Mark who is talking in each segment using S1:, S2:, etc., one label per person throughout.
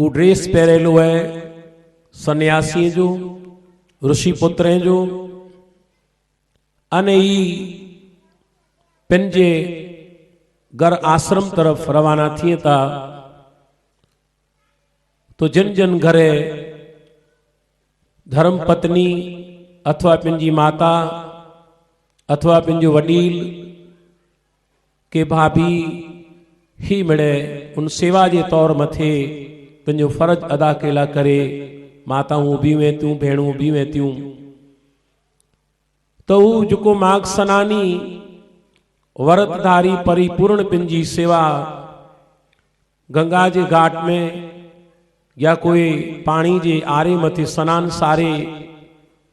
S1: वो ड्रेस पहरेलो है सन्यासी जो ऋषि पुत्र जो अने ई पंहिंजे घर आश्रम तरफ रवाना थिए था। तो जिन जिन घरे धर्म पत्नी अथवा पंहिंजी माता अथवा पंहिंजो वडील के भाभी ही मिले उन सेवा के तौर मथे पंहिंजो फर्ज अदा केला करे माताऊं भी वेतियूं भेणूं भी वेतियूं। तो वो जो माघ सनानी वरतधारी परिपूर्ण पंहिंजी सेवा गंगा के घाट में या कोई पानी के आरे मथे सनान सारे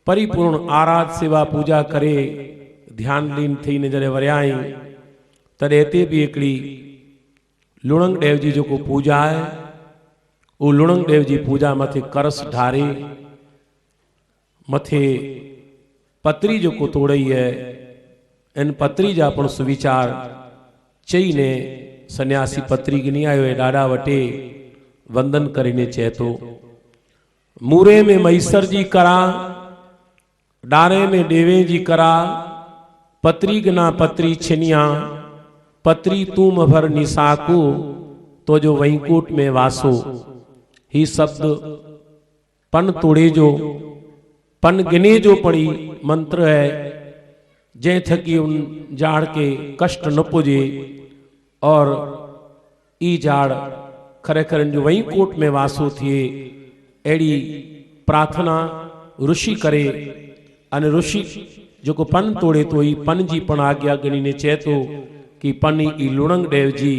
S1: परिपूर्ण आराध सेवा पूजा करे ध्यान लीन थी जॾहिं वरिया आहियूं तॾहिं हिते भी हिकिड़ी लुणंग देव जी जो पूजा है वो लुणंग देव जी पूजा मथे करस ढारे मथे पत्री जो तोड़ई है इन पत्री जा पण सुविचार चई ने सन्यासी पत्री गिनी आयो है डाडा वटे वंदन करीने चए तो मूरे में मैसर जी करा डारे में देवे जी करा पत्री गना पत्री छिनिया पत्री तूम भर निसाको तो जो वैकुंठ में वासो। ही शब्द पन तोड़े जो पन गिने जो पड़ी मंत्र है जै थकी उन जाड़ के कष्ट न पुजे और ई जाड़ खरेखर जो वैकुंठ में वासो थिए एड़ी प्रार्थना ऋषि करे अने ऋषि जो पन तोड़े तो ई पन जी पण आज्ञा गणी ने चए तो कि पन ई लुणंग देव जी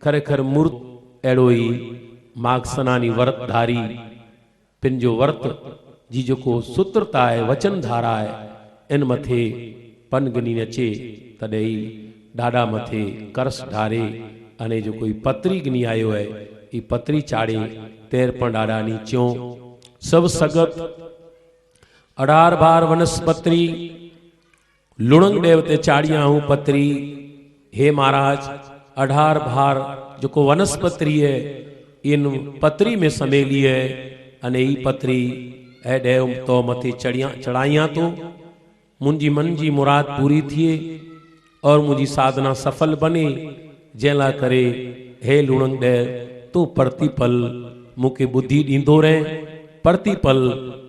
S1: खरेखर मूर्त एड़ो ही माघ सनानी व्रतधारी पिंजो व्रत जी जो सूत्रता है वचन धारा है इन मथे पन गनी अचे तॾहिं ही डाडा मथे करस ढारे अने जो कोई पत्री गनी आयो है ई पत्री चाड़े तेर पण डाडा नी च्यों सब सगत 18 बार वनस्पत्री लुणंग देव ते चाड़िया हूँ पत्री। हे महाराज 18 बार जो वनस्पत्री है इन पत्री में समेली है अने ई पत्री ए देव तो मथे चढ़ाइया तो मुंजी मन जी मुराद पूरी थिए और मुझी साधना सफल बने जैला करे। हे लुणंग देव तू प्रतिपल मुके बुद्धि दींदो रहे प्रतिपल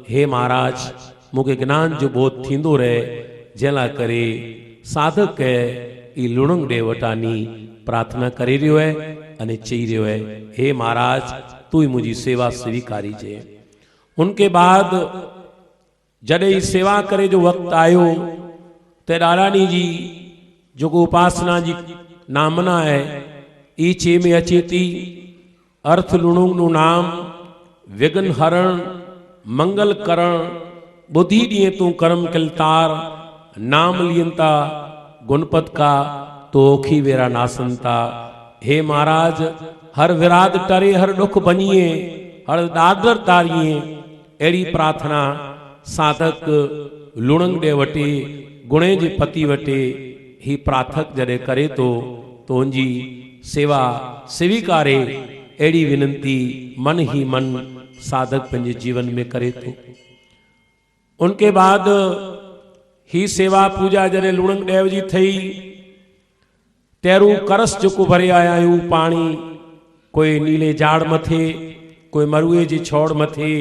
S1: हे महाराज मुके ज्ञान जो बोध थींदो रहे जैला करे साधक है ई लुणंग देव वटानी प्रार्थना करे रियो है अने चई रियो है हे महाराज तू ही मुझी सेवा स्वीकारी जे। उनके बाद जॾहिं सेवा करे जो वक्त आयो ते डालानी जी जो उपासना जी नामना है ई चे में अचे थी अर्थ लुणुंग नु नाम विघ्न हरण मंगल करण बुद्धि दिए तू कर्म किलतार नाम लियंता गुणपत का तो ओखी वेरा नासनता। हे महाराज हर विराद टरे हर दुख बनिए हर दादर तारिए एड़ी प्रार्थना साधक लुणंग दे वटे गुणे जे पति वटे ही प्रार्थक जड़े करे तो उनजी सेवा स्वीकारे एड़ी विनंती मन ही मन साधक पंजे जीवन में करे तो। उनके बाद ही सेवा पूजा जड़े लुणंग देव जी थई तेरू करस जो भरे आया हूँ पानी कोई नीले जाड़ मथे कोई मरुए जी छोड़ मथे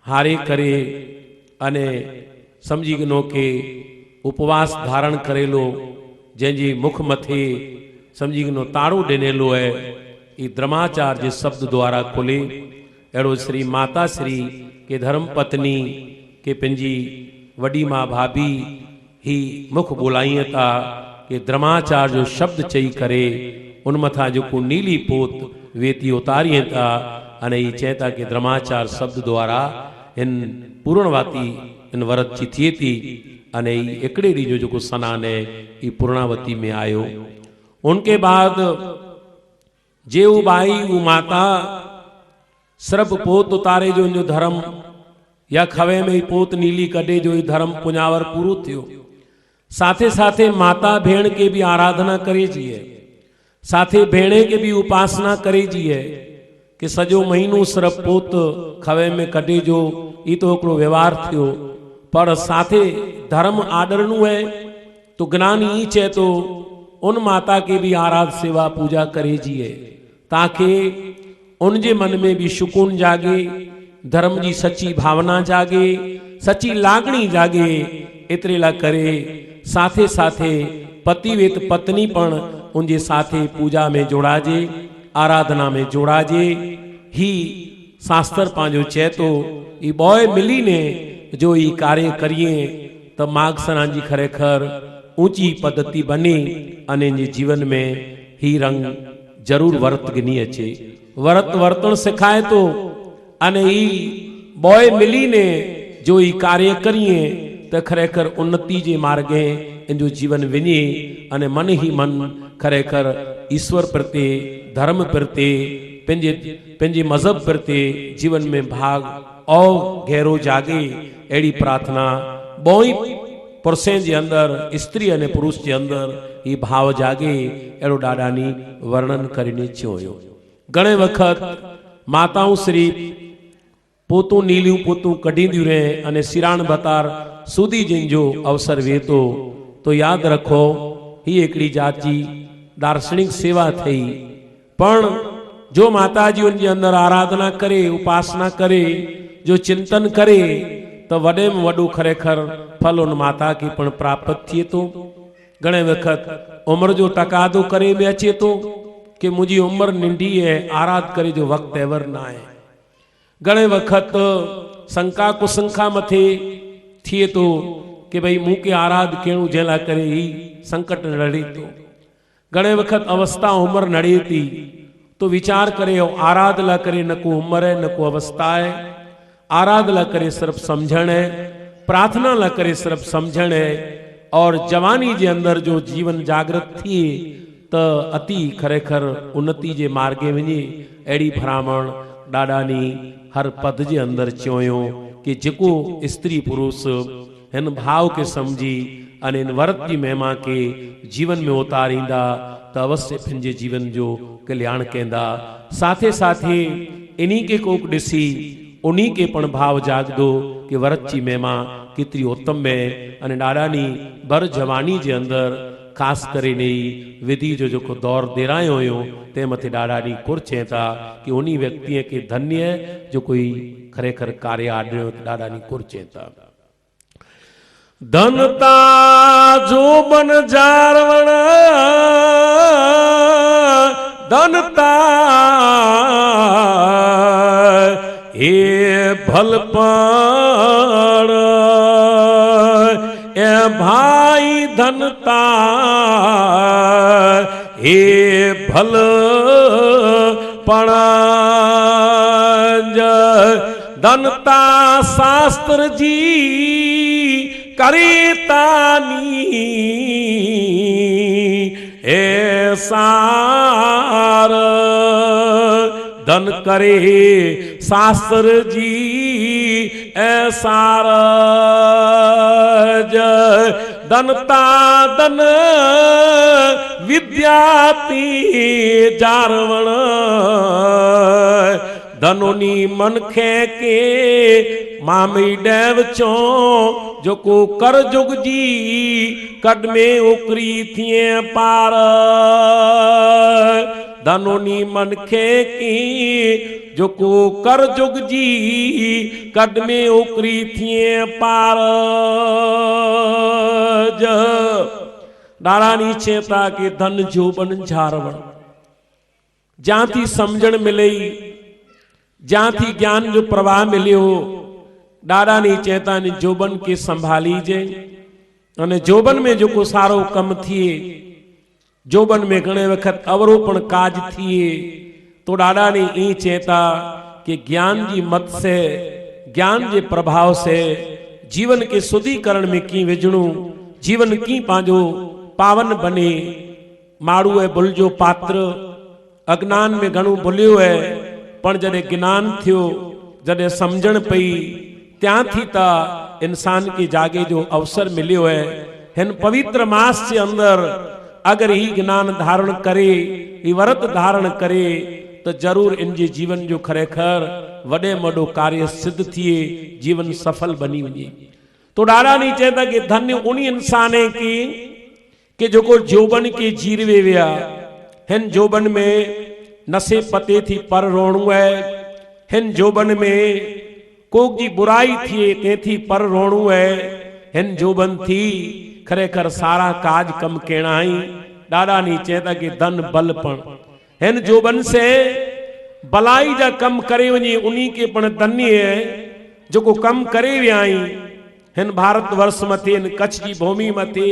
S1: हारे करे अने समझी गनो के उपवास धारण करेलो जैंजी मुख मथे समझी गनो ताड़ो डिनेलो है ये द्रमाचार जे शब्द द्वारा खुले एड़ो श्री माता श्री के धर्म पत्नी के पिंजी वडी माँ भाभी ही मुख बोलाइए था कि द्रमाचार जो शब्द चई करे उन मथा जो को नीली पोत वेती उतारिए था अने ये चेता कि द्रमाचार शब्द द्वारा इन पूर्णवाती इन व्रत जी थिए थी अने एकड़े डी जो स्नान है ये पूर्णावती में आयो। उनके बाद जे बाई उ माता सर्ब पोत उतारे जो इनजो धर्म या खवे में पोत नीली कटे जो ये धर्म पुञावर पूरो थियो। साथे साथे माता भेण के भी आराधना करे जी है साथे भेणे के भी उपासना करे जी है कि सजो महीनो सिर्फ पोत खवे में कढे जो ई तो हिकिड़ो व्यवहार थियो, पर साथे धर्म आदरणो है तो ज्ञानी ई चए तो उन माता के भी आराध सेवा पूजा करे जिए ताकि उनके मन में भी सुकून जागे, धर्म की सच्ची भावना जागे, सच्ची लागणी जागे। एतरे ला करे साथे साथे पति वेत पत्नी पण उनके साथे पूजा में जोड़ाजे, आराधना में जोड़ाजे। ही शास्त्र पांजो चए तो ई बॉय मिली ने जो ई कार्य करिए तो मागसरा जी खरेखर ऊंची पद्धति बने अने जे जीवन में ही रंग जरूर वर्त गनी अचे। वर्त वर्तन सिखाए तो अने ई बॉय मिली ने जो ई कार्य करिए तो खरेखर उन्नति जे मार्गे इन जीवन विने अने मन ही मन खरेखर ईश्वर प्रति, धर्म प्रति, पेंजे मजहब प्रति जीवन में भाग और गहरो जागे। एड़ी प्रार्थना बोई पुरुषें जे अंदर, स्त्री अने पुरुष जे अंदर ये भाव जागे। एड़ो डाडानी वर्णन करीने चयो। घणे वक्त माताओं श्री पोतू नीलियों पोतू कढींदियूं रहे अने सिराण बतार सुधी जिन जो अवसर वेतो तो याद रखो ही एकड़ी जाती दार्शनिक सेवा थई। पण जो माताजी उनके अंदर आराधना करे, उपासना करे, जो चिंतन करे तो वडे में वडू खरेखर फल उन माता की पण प्राप्त थिए तो। घणे वक्त उम्र जो तकादो करे में अचे तो कि मुझी उम्र निंढी है, आराध करे जो वक्त एवर ना है। घणे वक्त शंका कुशंका मथे थिए तो कि भाई मुँह के आराध केणु जेला करे ही संकट नड़े तो। घणे वक्त अवस्था उम्र नड़े थी तो विचार करे आराध ला करे न को उम्र है न को अवस्था है। आराध ला करे सिर्फ समझण है, प्रार्थना ला करे सिर्फ समझण है। और जवानी जे अंदर जो जीवन जागृत थी तो अति खरेखर उन्नति जे मार्गे वञे। अड़ी भरामण डाडानी हर पद जे अंदर चयो कि जेको स्त्री पुरुष इन भाव के समझी अने इन व्रत की महिमा के जीवन में उतारींदा तो अवश्य पंहिंजे जीवन जो कल्याण केंदा। साथे साथे इन्हीं के कोक दिसी उन्हीं के पण भाव जागदो कि व्रत की महिमा केतरी उत्तम है। अने डाडानी बर जवानी जे अंदर खास करे नहीं विधि जो को दौर देरायो हो ते मथे डाडानी कुर चेता कि उन्हीं व्यक्ति के धन्य है जो कोई खरेखर कार्य आड्यो डाडानी कुर चेता। धनता जो बन जारवण धनता हे भलपण ए भाई धनता हे भल पण धनता शास्त्र जी करीतानी ए सार धन करे शास्त्र जी ऐसार धनता धन विद्याती जारवण धनोनी मनखे के मामी डेव चो जो को कर जुग जी कदमे उकरी थिए पार धनोनी मनखे की जो को कर जुग जी कदमे उकरी थिए पार डारानी चेता के धन जो बन झारवण जाती समझण मिले जाती ज्ञान जो प्रवाह मिलो डाडानी चेता ने जोबन के संभाली जे अने जोबन में जो को सारो कम थिए जोबन में घणे वक्त अवरोपण काज थिए तो डाडानी ई चेता कि ज्ञान जी मत से ज्ञान के प्रभाव से जीवन के शुद्धिकरण में की विझणु जीवन की पांजो पावन बने माड़ू है भुल जो पात्र अज्ञान में घणो भुलियो है पण जडे ज्ञान थियो जडे समझण पई त्या थी ता इंसान की जागे जो अवसर मिलियो है हिन पवित्र मास के अंदर अगर ही ज्ञान धारण करे ही व्रत धारण करे तो जरूर इनके जीवन जो खरेखर वडे मडो कार्य सिद्ध थिए, जीवन सफल बनी वने। तो ॾाढा नी चेता कि धन्य उन्हीं इंसान की कि जो को जोबन के जीरवे विया हिन जोबन में नशे पते थी पर रोणू है, हिन जोबन में कोक जी बुराई थी ते थी पर रोणू है, हिन जोबन थी खरेखर सारा काज कम केणाई। ॾाढा नी चेता कि धन बलपण हिन जोबन से भलाई जा कम करे वनी उन्हीं के पण धन्य है जो को कम करे वियाई। हिन भारत वर्ष मथे हिन कच्छ की भूमि मथे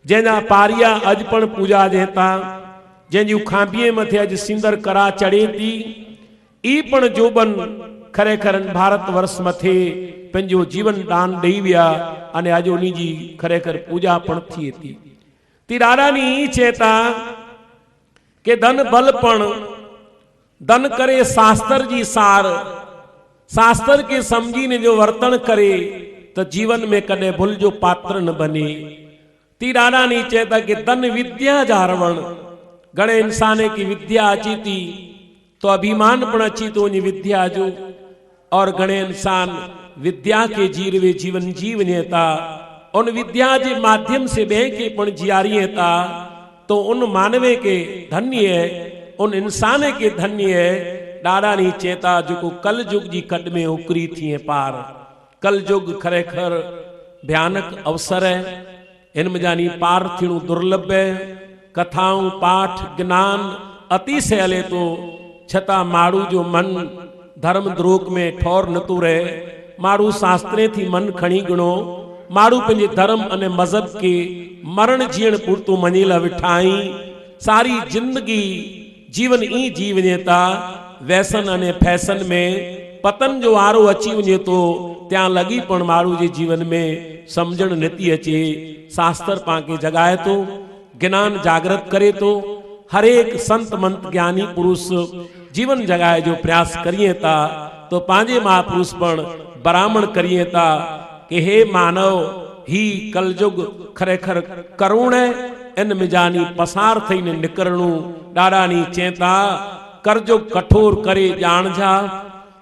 S1: जैना पारिया अज पण पूजा जेता, जैजू खांबिये मथे अज सिंदर करा चढ़े थी, ई पण जोबन खरेखर भारत वर्ष मथे पंहिंजो जीवन दान ॾेई विया अने अज उन्हीं जी खरेखर पूजा पण थिए थी। ती ॾाढा नी चेता के धन बलपण धन करे शास्त्र जी सार, शास्त्र के समझी ने जो वर्तन करे तो जीवन में कदे भूल जो पात्र न बने। ती ॾाढा नी चेता कि धन विद्या जा रवण, घणे इंसान की विद्या अची थी तो अभिमान पण अची तो उन विद्या जो, और घणे इंसान विद्या के जीरवे जीवन जीवने था, उन विद्या के माध्यम से बे के पण जियारिए था। तो उन मानवे के धन्य है, उन इंसान के धन्य है। ॾाढा नी चेता जो कल युग जी कट में उकरी थी पार। कल युग खरेखर भयानक अवसर है, इनमें जानी पार थिणु दुर्लभ है। कथाऊं पाठ ज्ञान अतिशय हले तो छता माड़ू जो मन धर्म द्रोह में ठोर न तू रहे। माड़ू शास्त्रे थी मन खणी गणो, माड़ू पंहिंजे धर्म अने मजहब के मरण जीण पूरतो मञेला विठाई। सारी जिंदगी जीवन ई जीवने था वैसन अने फैशन में पतन जो आरो अची वने तो त्या लगी पण माड़ू जे जीवन में समझण नथी अचे। शास्त्र पाके जगाए तो, ज्ञान जागृत करे तो, हरेक संत मंत ज्ञानी पुरुष जीवन जगाए जो प्रयास करिए था तो पांजे महापुरुष पण बरामण करिए था कि हे मानव ही कलयुग खरेखर करुण है, इन में जानी पसार थईने निकरणू। ॾाढा नी चेता करजो कठोर करे जान जा,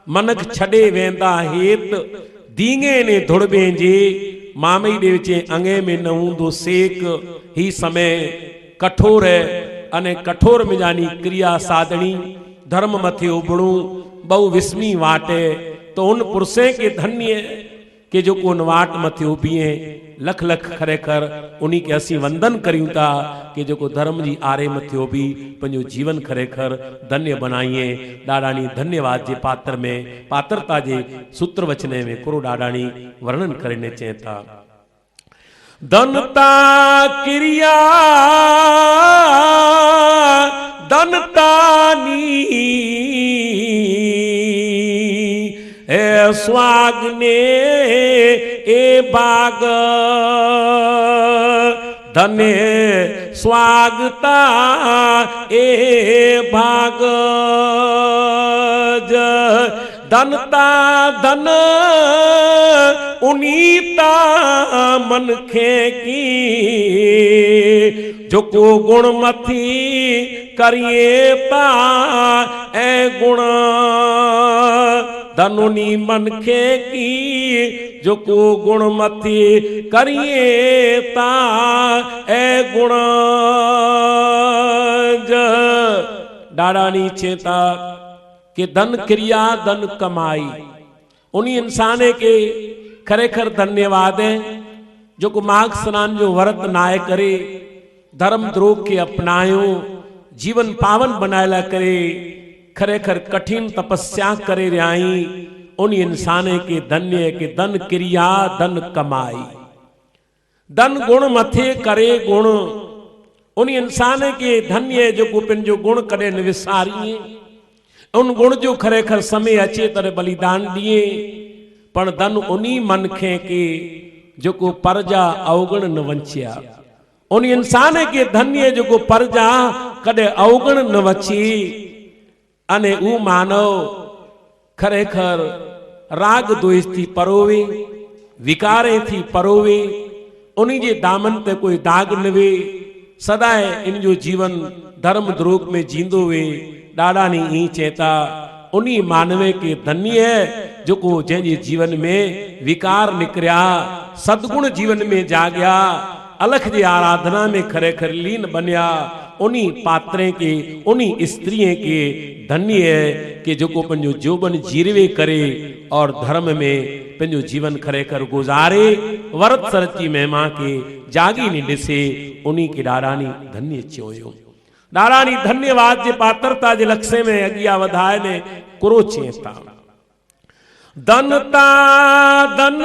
S1: मनक छड़े वेंदा हेत दींगे ने धुड़बे जे, मामई दे विचे अंगे में न हूंदो सेक। ही समय कठोर है अने कठोर में जानी क्रिया साधनी, धर्म मथे उबड़ू बहु विस्मी वाटे। तो उन पुरुषे के धन्य के जो को वाट मथे उभिए लख लख खरेखर उन्हीं के असी वंदन करियूं था कि जो को धर्म जी आरे मथे उभी पंहिंजो जीवन खरेखर धन्य बनाइए। ॾाढाणी धन्यवाद जे पात्र में पात्रता जे सूत्र वचने में कुरो ॾाढाणी वर्णन करे चए था। धनता क्रिया धनतानी ए स्वाग्ने ए बाग धन्य स्वागता ए भाग धनता धन उनीता मन खे की जो को गुण मथी करिए ता ए गुण धनुनी मन खे की जो को गुण मथी करिए ता ए गुण ॾाढाणी चेता कि धन क्रिया धन कमाई उन्हीं इंसान के खरेखर धन्यवाद है जो को माघ स्नान जो व्रत नाय करे धर्म द्रोह के अपनायो जीवन पावन बनायला करे खरेखर कठिन तपस्या करे रही उन इंसान के धन्य के धन क्रिया धन कमाई धन गुण मथे करे गुण उन इंसान के धन्य जो को जो गुण करे न विसारिए उन गुण जो खरेखर समय अचे तर बलिदान दिए पण धन उन्हीं मन खे के जो को परजा अवगण न वंचिया उन इंसान के धन्य जो को परजा कदे अवगण न वची अने ऊ मानव खरेखर राग द्वेष थी परोवे विकारे थी परोवे उन्हीं जे दामन ते कोई दाग न वे सदाए इन जो जीवन धर्म द्रोह में जींदो वे ॾाढा नी ई चेता उन्हीं मानवे के धन्य जो को जंहिंजे जीवन में विकार निकरिया सदगुण जीवन में जाग्या अलख जी आराधना में खरेखर लीन बनिया उन्हीं पात्रे के उन्हीं स्त्रियों के धन्य है कि जो को पंजो जोबन जीरवे करे और धर्म में पंजो जीवन खरेखर गुजारे वरत सरची महिमा के जागी नी ॾिसे उन्हीं के ॾाढानी धन्य चोयो ॾाढानी धन्यवाद जे पात्रता जे लक्ष्य में अगिया वधाए ने कुरो चेता धनता धन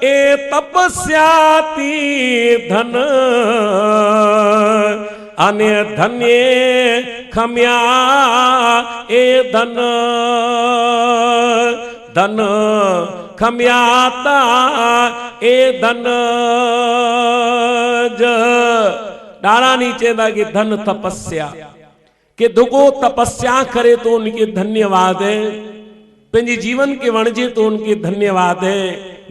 S1: ए तपस्या ती धन अने धन्य खम्या ए धन धन खम्याता ए धन ॾाढा नीचे था कि धन तपस्या के दुगो तपस्या करे तो उनके धन्यवाद है पंहिंजे जीवन के वणजे तो उनके धन्यवाद है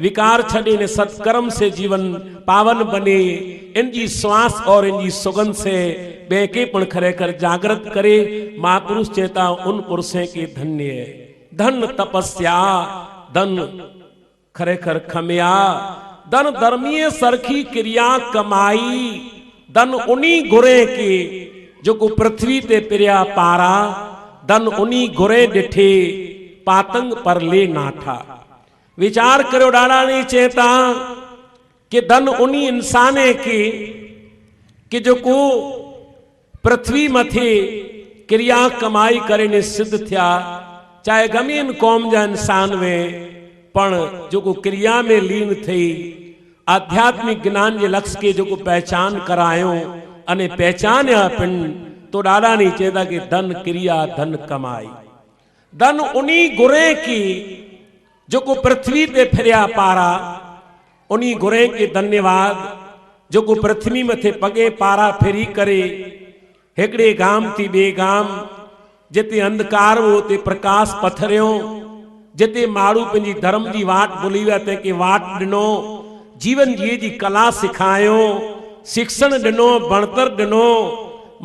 S1: विकार छड़े ने सत्कर्म से जीवन पावन बने इनकी श्वास और इनकी सुगंध से बेके पण खरेखर जागृत करे महापुरुष चेता उन पुरुषों के धन्य है धन तपस्या धन खरेखर खमिया धन धर्मीय सरखी क्रिया कमाई धन उन्हीं गुरे के जो को पृथ्वी ते पिरिया पारा धन उन्हीं गुरे ॾिठे पातंग पर ले नाठा विचार करो ॾाढा नहीं चेता कि धन उन्हीं इंसाने के कि जो को पृथ्वी मथे क्रिया कमाई करे ने सिद्ध थिया चाहे गमीन कौम जा इंसान में पण जो को क्रिया में लीन थी आध्यात्मिक ज्ञान के लक्ष्य के जो को पहचान करायो अने पहचान्या पिन तो ॾाढा नहीं चेता कि धन क्रिया धन कमाई धन उन्हीं गुरे की जो को पृथ्वी ते फिरिया पारा उन्हीं गुरे के धन्यवाद जो को पृथ्वी मथे पगे पारा फिरी करे हेकड़े गाम थी बे गाम जिते अंधकार हो ते प्रकाश पथरियो जिते माण्हू पंहिंजी धर्म की वाट भुली विया तंहिंखे वाट ॾिनो जीवन जी जी कला सिखायो शिक्षण ॾिनो बणतर ॾिनो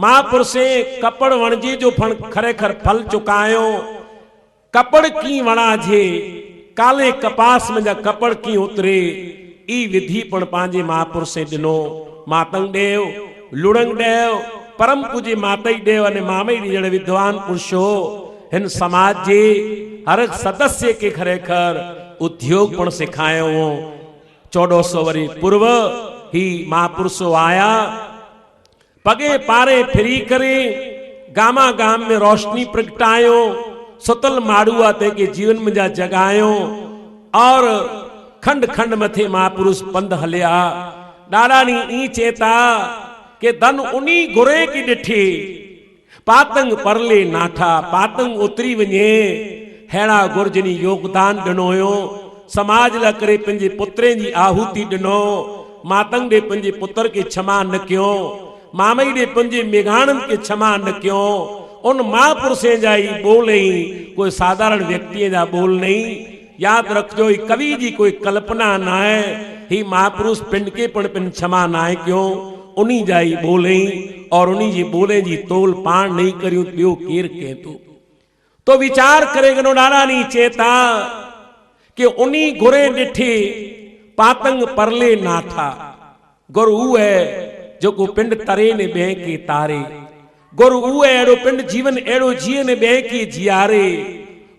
S1: महापुरुषे कपड़ वणजी जो खरेखर फल चुकायो कपड़ की वणाजे काले कपास में जा कपड़ की उतरे ई विधि पण पांजे महापुरुषे ॾिनो मातंग देव लुड़ंग देव परम पूजे मातई देव अने मामई जड़े विद्वान पुरुषो हिन समाज जे हर एक सदस्य के खरेखर उद्योग पण सिखायो 1400 वरी पूर्व ही महापुरुषो आया पगे पारे फिरी करे गामा गाम में रोशनी प्रगटायो सुतल माड़ुआ ते के जीवन में जा जगायो और खंड खंड मथे महापुरुष पंध हलिया ॾाढा नी ई चेता के धन उन्हीं गुरे की ॾिठी पातंग परले नाठा पातंग उतरी वञे हेड़ा गुरजनी योगदान ॾिनो हुयो समाज ला करे पंहिंजे पुत्रे जी आहुति ॾिनो मातंग ॾे पंहिंजे पुत्र के क्षमा न कयो मामई ॾे पंहिंजे मेघाणन के क्षमा न कयो उन महापुरुषे जा ही बोल ही कोई साधारण व्यक्ति जा बोल नहीं याद रखजो ही कवि जी कोई कल्पना ना है ही महापुरुष पिंड के पिन क्षमा ना है क्यों उन्हीं जा ही बोले और उन्हीं जी बोले जी तोल पाण नहीं करियो ॿियो केर के तो विचार करे गनो ॾाढा नहीं चेता कि उन्हीं गुरे ॾिठे पातंग परले नाठा गुरु है जो को पिंड तरे ने बे के तारे गुरु है एड़ो पिंड जीवन एड़ो जिए ने बे के जियारे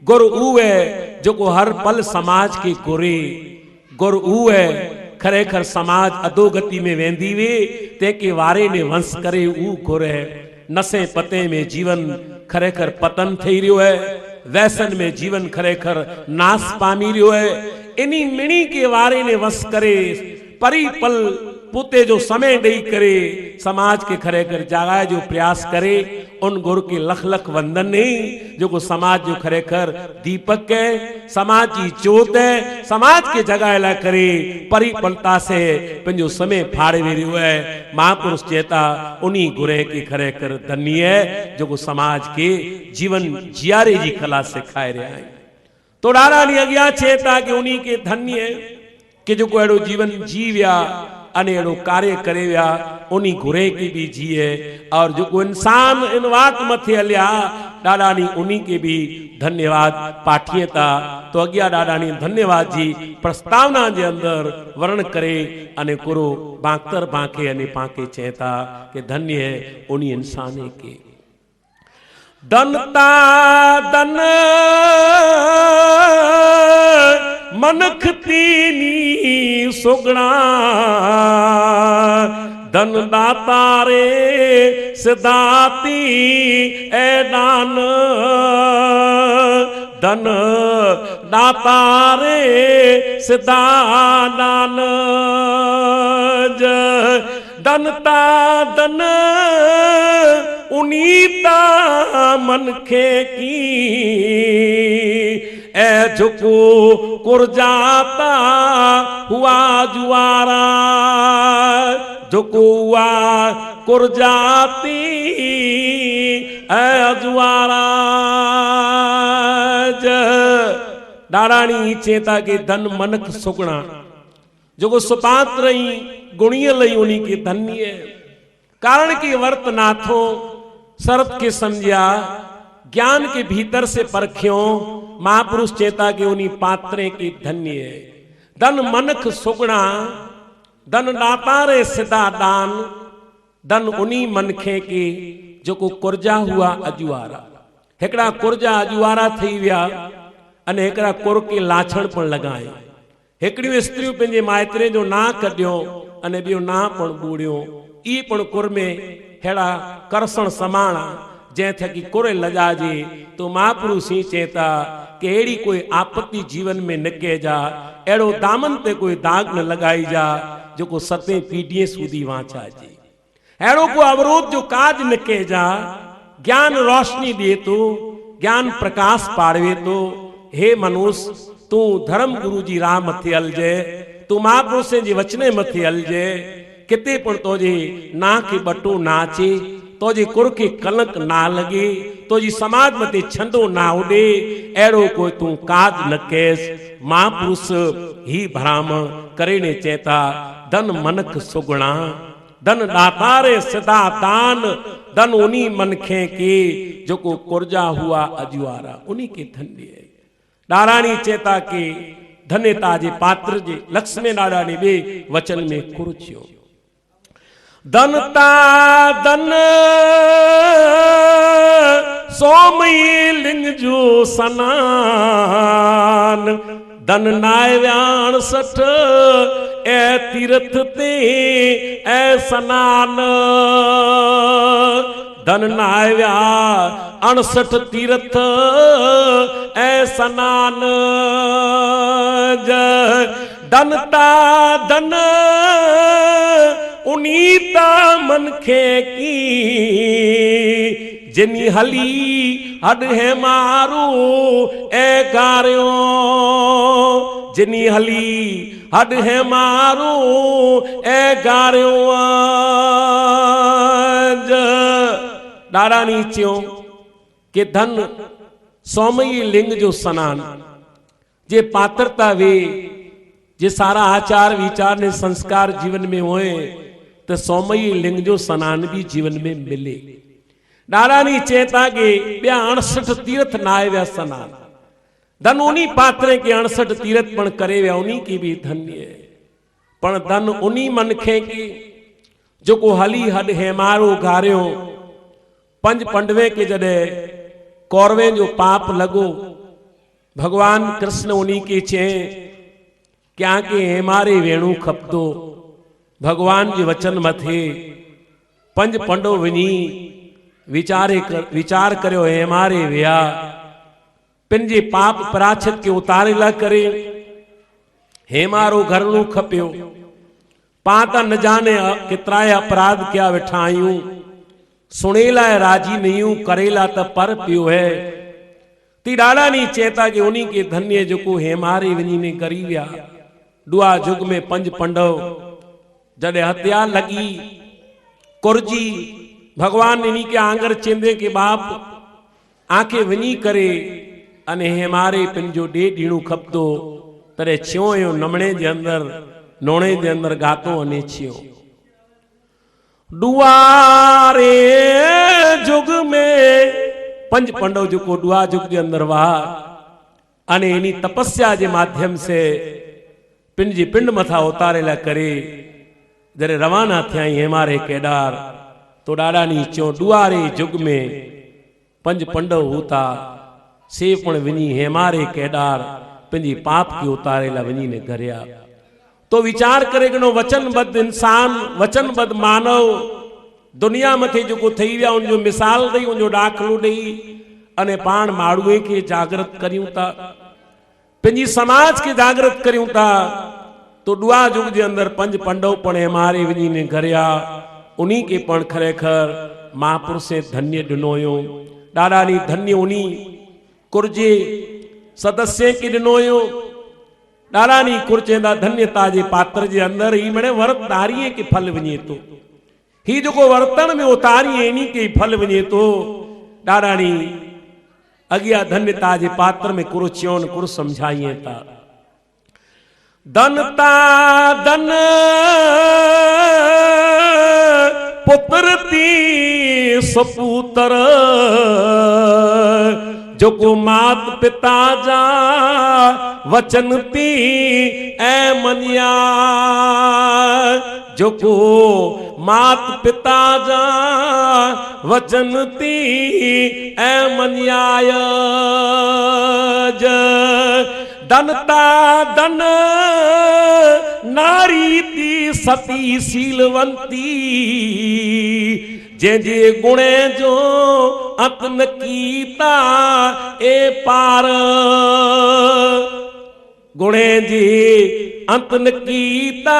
S1: गुरु है जो को हर पल समाज के गुरे गुरु है खरेखर समाज अधोगति में वेंदी वे ते के वारे ने वंश करे ऊ गुर है नशे पते में जीवन खरेखर पतन थई रियो है वैसन में जीवन खरेखर नाश पामी रियो है इन्हीं मिणी के वारे ने वंश करे परी पल पुते जो समय दई करे समाज के खरेखर जागाए जो प्रयास करे उन गुरु के लख लख वंदन नहीं जो को समाज जो खरेखर दीपक है समाज की जोत है समाज के जगाए ला करे परिपलता से पंजो समय फाड़े वे रियो है महापुरुष चेता उन्हीं गुरे के खरेखर धन्य है जो को समाज के जीवन जियारे जी कला सिखाए रहा है तो ॾाढा नी अगिया चेता कि उन्हीं के धन्य है कि जो को एड़ो जीवन जीव्या अने एड़ो कार्य करे विया उन्हीं घुरे की भी जिए और जो इंसान इन बात मथे हलिया ॾाढानी उन्हीं के भी धन्यवाद पाठिए था। तो अॻियां ॾाढानी धन्यवाद जी प्रस्तावना जे अंदर वर्ण करे अने गुरु बांकर बांके अने पाके चए था कि धन्य है उन्हीं इंसान के दनता दन मनख तीनी सुगणा धन दातारे सिदाती ऐदान धन दातारे सिदान दनता दन उनीता मनखे की ए झुकू कुरजाता हुआ जुआरा झुकुआ कुरजाती ए जुआरा दारानी चेता के धन मनक सुगणा जो सुपात्र रही गुणिय लई उन्हीं के धन्य कारण की वर्त नाथो शरत के समझा ज्ञान के भीतर से परख्यो महापुरुष चेता के उन्हीं पात्रे की धन्य धन मनख सुगणा धन दातारे सिदा दान धन उन्हीं मनखे के जो को कुर्जा हुआ अजुआरा हेकड़ा कुर्जा अजुआरा थी विया अने हेकड़ा कुर के लाछण पण लगाए हेकड़ियों स्त्रियों पंहिंजे माइतरे जो ना कढियो अने बियो ना पण बूढ़ियो ई पण कुर में हेड़ा करसण समाणा जै थे कि कुरे लजाजे तो महापुरुष ही चेता कि एड़ी कोई आपत्ति जीवन में न के जा एड़ो दामन ते कोई दाग न लगाई जा जो को सते पीढ़ी सुधी वाचा जी एड़ो को अवरोध जो काज न के जा ज्ञान रोशनी दे तो ज्ञान प्रकाश पाड़वे तो हे मनुष्य तू धर्म गुरु जी राह मथे हलजे तू महापुरुष जी वचने मथे हलजे किते पण तोजे ना के बटो नाचे तोजे कुर के कलंक ना लगे तोजी समाज मते छंदो ना उड़े एड़ो कोई तू काज न केस महापुरुष ही भराम करे ने चेता धन मनक सुगणा धन दातारे सदा दान धन उन्हीं मनखे के जो को कुर्जा हुआ अजुआरा उन्हीं के धन्य दारानी चेता के धन्यता जे पात्र जे लक्ष्मी नारायणी बे वचन में कुरुचियो धनता धन सोमई लिंग जो सनान धन नायव्याण सठ ए तीर्थ ते ए सनान धन नायव्या 68 तीर्थ ए सनान धनता धन उनीता मनखे की जिनी हली हड है मारू ए गारियो जिनी हली हड है मारू ए गारियो दारानी च्यो के धन सौमई लिंग जो सनान जे पात्रता वे जे सारा आचार विचार ने संस्कार जीवन में होए तो सौमई लिंग जो सनान भी जीवन में मिले दारानी चेता के 68 तीर्थ नाय व्या सनान धन उन्हीं पात्रे के 68 तीर्थ पण करे व्या उन्हीं की भी धन्य पण धन उन्हीं मनखे की जो को हली हड हेमारो गारियो पंज पंडवे के जडे कौरवे जो पाप लगो भगवान कृष्ण उन्हीं के चे क्या के हेमारे वेणु खपदो भगवान जी वचन मथे पंज पंडो वनी विचार करो हेमारे व्या पिंजे पाप प्राचित के उतारेला करे हेमारो घरनु खपियो पाता न जाने कितराए अपराध क्या विठायूं सुनेला राजी नहीं करेला त पर पियो है ती डाला नी चेता के उन्हीं के धन्य जो को हेमारे वनी ने करी व्या दुआ जुग में पंज पंडव जडे हत्या लगी कुरजी भगवान इन्हीं के आंगर चेंदे के बाप आंखें वनी करे अने हेमारे पिन जो डे डीणु खपदो तरे छियो यो नमणे जे अंदर नोणे जे अंदर गातो अने छियो डुआरे जुग में पंज पंडव जो को डुआ जुग के अंदर वहा अने इनी तपस्या के माध्यम से पिंड जी पिंड मथा उतारेला करे जरे रवाना थिया हेमारे केदार तो डाडा नी चो डुआरे जुग में पंज पंडव होता से पण विनी हेमारे केदार पिंजी पाप की उतारेला विनी ने घरिया तो विचार करे गनो वचनबद्ध इंसान वचनबद्ध मानव दुनिया मथे जो थई विया उन जो मिसाल दई उन जो दाखलो दई अने पाण माड़ुए के जागृत करियूं ता पिंजी समाज के जागृत करियूं ता तो डुआ जुग के अंदर पंज पंडव पण हेमारे विनी ने घरिया उन्हीं के पण खरेखर महापुरुष से धन्य दिनोयो डाडा नी धन्य उन्हीं कुर्जे सदस्य के दिनोयो डाडा नी कुर्चेंदा धन्यता जे पात्र जे अंदर ही मने वरतारिये के फल वने तो ही जो को वर्तन में उतारिये इन्हीं के फल वने तो डाडा नी अगिया धन्यता जे पात्र में कुरुच्योन कुरु समझाइए ता धनता धन पुत्र ती सपूतर जो को मात पिता जा वचन ती ए मनिया जो को मात पिता जा वचन ती ए मनियाय धनता धन नारी ती सती शीलवंती जे जे गुणे जो अतन कीता ए पार गुणे जी अंतन कीता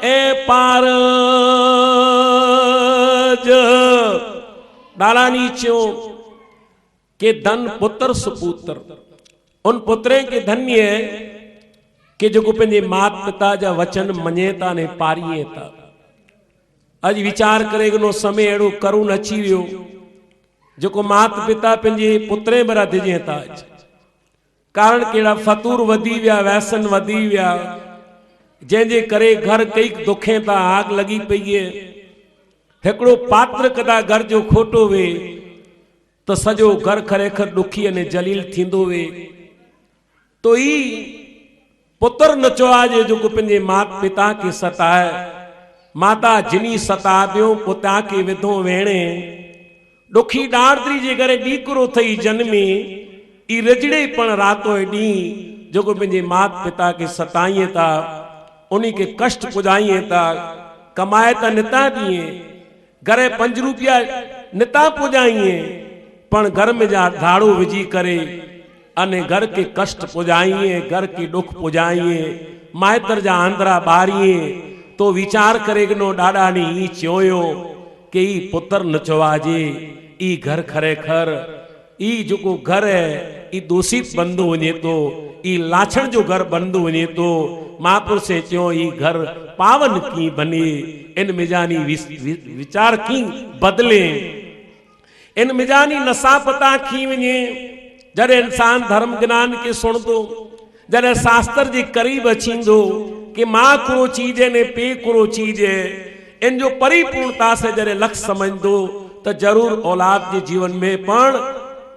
S1: ए पार डाला नीचो के धन पुत्र सुपुत्र उन पुत्रे के धन्य के जो पंहिंजे मात पिता जा वचन मञे था ने पारिए था अज विचार करे गनो समय एड़ो करुण अची वियो जो मात पिता पंहिंजे पुत्रे बरा दिजे था कारण केड़ा फतूर वधी विया वैसन वधी विया जंहिंजे करे घर कई दुखे था आग लगी पई है हिकिड़ो पात्र कदा घर जो खोटो वे तो सजो घर खरेखर दुखी अने जलील थींदो वे तो ई पुत्र नचो आजे जो पंहिंजे मात पिता के सताए माता जिनी सताबियो पुता के विधो वेणे दुखी डारदरी जे करे डीकरो थई जन्मी ई रजड़े पण रातो डी जो पंहिंजे मात पिता के सताइए था उन्हीं के कष्ट पुजाइए था कमाए था निता दिए घरे 5 रुपया निता पुजाइए पण घर में जा धाड़ो विजी करे अने घर के कष्ट पुजाइए घर के दुख पुजाइए मायतर जा आंद्रा बारिए तो विचार करे गनो डाडा नी ई चोयो के ई पुत्र न चवाजे ई घर खरेखर ई जो घर है ई दूषित बंदो वने तो ई लाछण जो घर बंदो वने तो महापुरुष से चो ई घर पावन की बने इन मिजानी विचार की बदले इन मिजानी नशा पता की वने जरे इंसान धर्म ज्ञान के सुन दो जरे शास्त्र जी करीब अचींदो कि मां को चीज ने पे को चीज इन जो परिपूर्णता से जरे लक्ष्य समझ दो तो जरूर औलाद के जीवन में पण